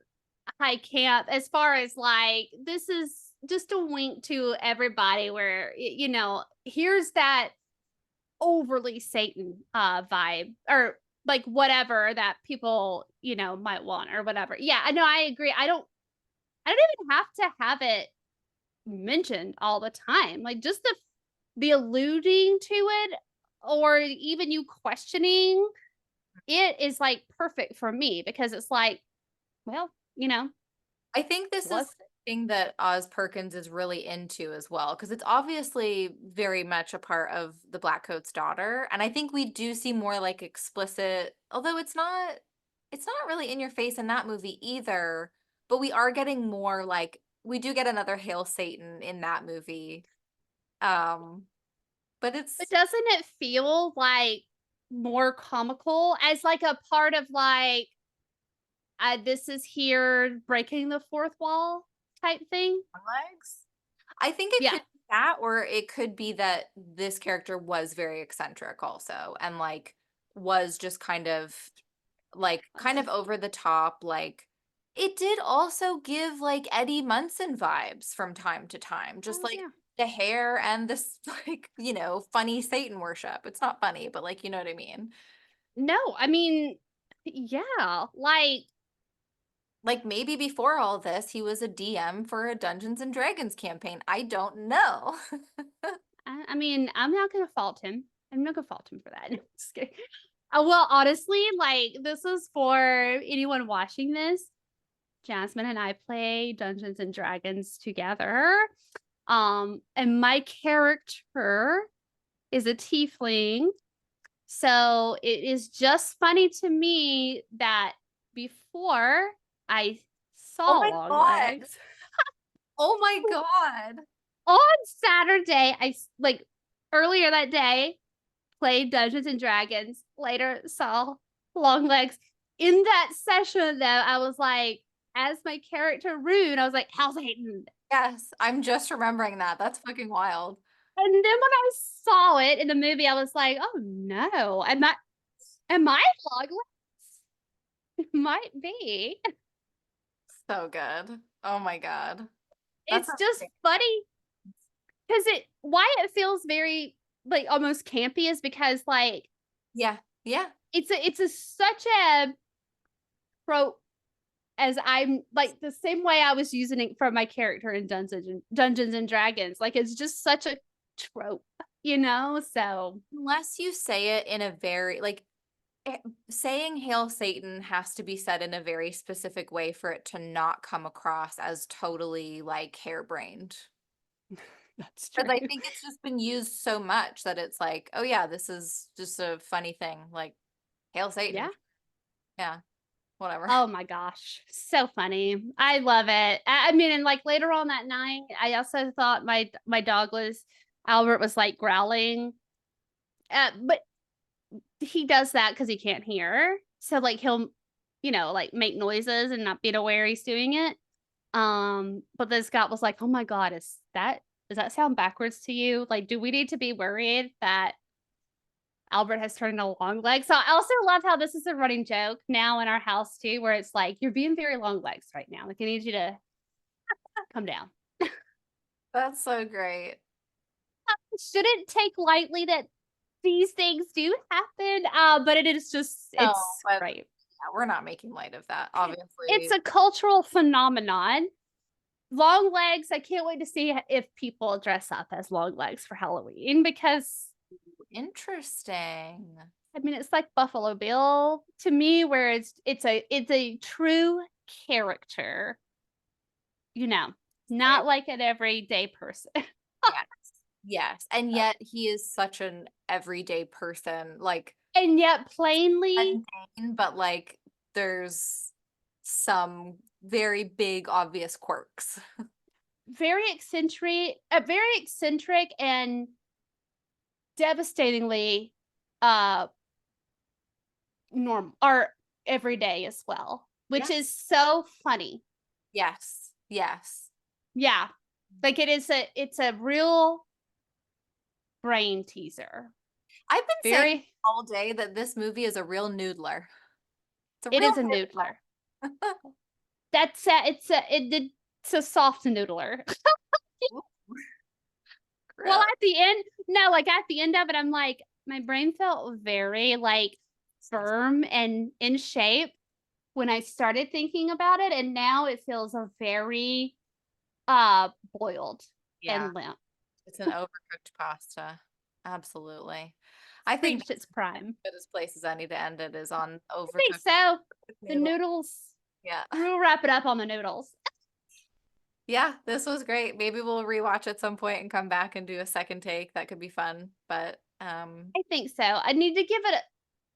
high camp as far as like this is just a wink to everybody where here's that overly Satan vibe or like whatever that people might want or whatever. Yeah, I know, I agree. I don't even have to have it mentioned all the time. Like just the alluding to it or even you questioning it is like perfect for me because it's like, well, I think this is was the thing that Oz Perkins is really into as well, because it's obviously very much a part of the Black Coat's daughter. And I think we do see more like explicit, although it's not really in your face in that movie either, but we are getting more like we do get another Hail Satan in that movie. Um, but but it's doesn't it feel like more comical as like a part of like this is here breaking the fourth wall type thing? legs. I think it Yeah. could be that, or it could be that this character was very eccentric also, and like was just kind of over the top. Like it did also give like Eddie Munson vibes from time to time, just Oh like yeah. the hair and this like, funny Satan worship. It's not funny, but like, you know what I mean? No, I mean, yeah, like Like maybe before all this, he was a DM for a Dungeons and Dragons campaign. I don't know. I mean, I'm not gonna fault him. I'm not gonna fault him for that. No, just kidding. Well, honestly, like this is for anyone watching this. Jasmine and I play Dungeons and Dragons together. And my character is a tiefling. So it is just funny to me that before I Oh saw my God. Longlegs Oh my God. on Saturday, like earlier that day, played Dungeons and Dragons, later saw Longlegs. In that session, though, I was like, as my character Rune, I was like, how's Hayden? Yes, I'm just remembering that. That's fucking wild. And then when I saw it in the movie, I was like, oh no, am I Longlegs? Might be. So good. Oh my God. That's It's just funny because why it feels very like almost campy is because like yeah. Yeah. it's a such a trope as I'm like the same way I was using it for my character in Dungeons and Dragons. Like it's just such a trope, you know? So Unless you say it in a very like saying Hail Satan has to be said in a very specific way for it to not come across as totally like harebrained. that's Because true. I think it's just been used so much that it's like, oh yeah, this is just a funny thing. Like Hail Yeah. Satan. Yeah, whatever. Oh my gosh. So funny. I love it. I mean, and like later on that night, I also thought my dog was Albert was like growling. But he does that because he can't hear. So like he'll, like make noises and not be aware he's doing it. But then Scott was like, "Oh my God, does that sound backwards to you? Like, do we need to be worried that Albert has turned into long legs?" So I also love how this is a running joke now in our house too, where it's like, you're being very long legs right now. Like I need you to come down. That's so great. Shouldn't take lightly that these things do happen. But No, it's but great. yeah, we're not making light of that, It's obviously. a cultural phenomenon. Long legs. I can't wait to see if people dress up as long legs for Halloween because Interesting. I mean it's like Buffalo Bill to me, where it's a true character, Right. not like an everyday person. Yes. Yes. And yet he is such an everyday person, like And yet plainly mundane, but like there's some very big obvious quirks. very eccentric and devastatingly uh normal or everyday as well, which Yeah. is so funny. Yes. Yes. Yeah. Like it's a real brain teaser. I've been saying Very all day that this movie is a real noodler. It's a it real is a noodler. noodler. It's a soft noodler. Ooh, Well, gross. at the end, no, like at the end of it, I'm like, my brain felt very like firm and in shape when I started thinking about it, and now it feels a very boiled Yeah, and limp. it's an overcooked pasta. Absolutely. I think Reached its prime. good as places I need to end it is on I think overcooked so. The noodle. noodles. Yeah. We'll wrap it up on the noodles. Yeah, this was great. Maybe we'll rewatch at some point and come back and do a second take. That could be fun. But I think so. I need to give it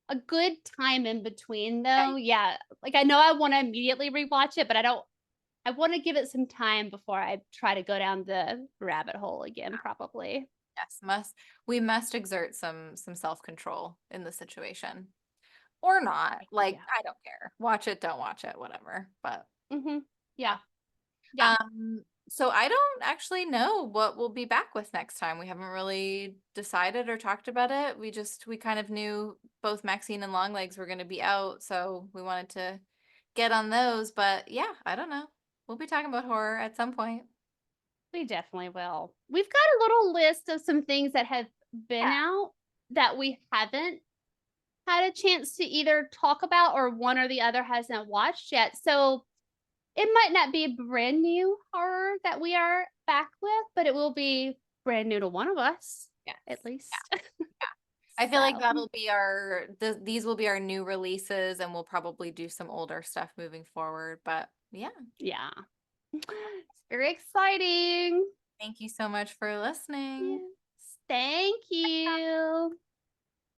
a good time in between yeah, though. Yeah. Like I know I want to immediately rewatch it, but I want to give it some time before I try to go down the rabbit hole again, probably. yes, we must exert some self-control in the situation. Or not. Like, Yeah. I don't care. Watch it, don't watch it, whatever. But Mm-hmm. Yeah. Yeah. yeah. So I don't actually know what we'll be back with next time. We haven't really decided or talked about it. We kind of knew both Maxine and Longlegs were going to be out, so we wanted to get on those. But yeah, I don't know. We'll be talking about horror at some point. We definitely will. We've got a little list of some things that have been Yeah. out that we haven't had a chance to either talk about or one or the other hasn't watched yet. So it might not be a brand new horror that we are back with, but it will be brand new to one of us, Yes. at least. I feel like So, that'll be these will be our new releases, and we'll probably do some older stuff moving forward. But yeah, yeah. It's very exciting. thank you so much for listening. Yes. Thank you.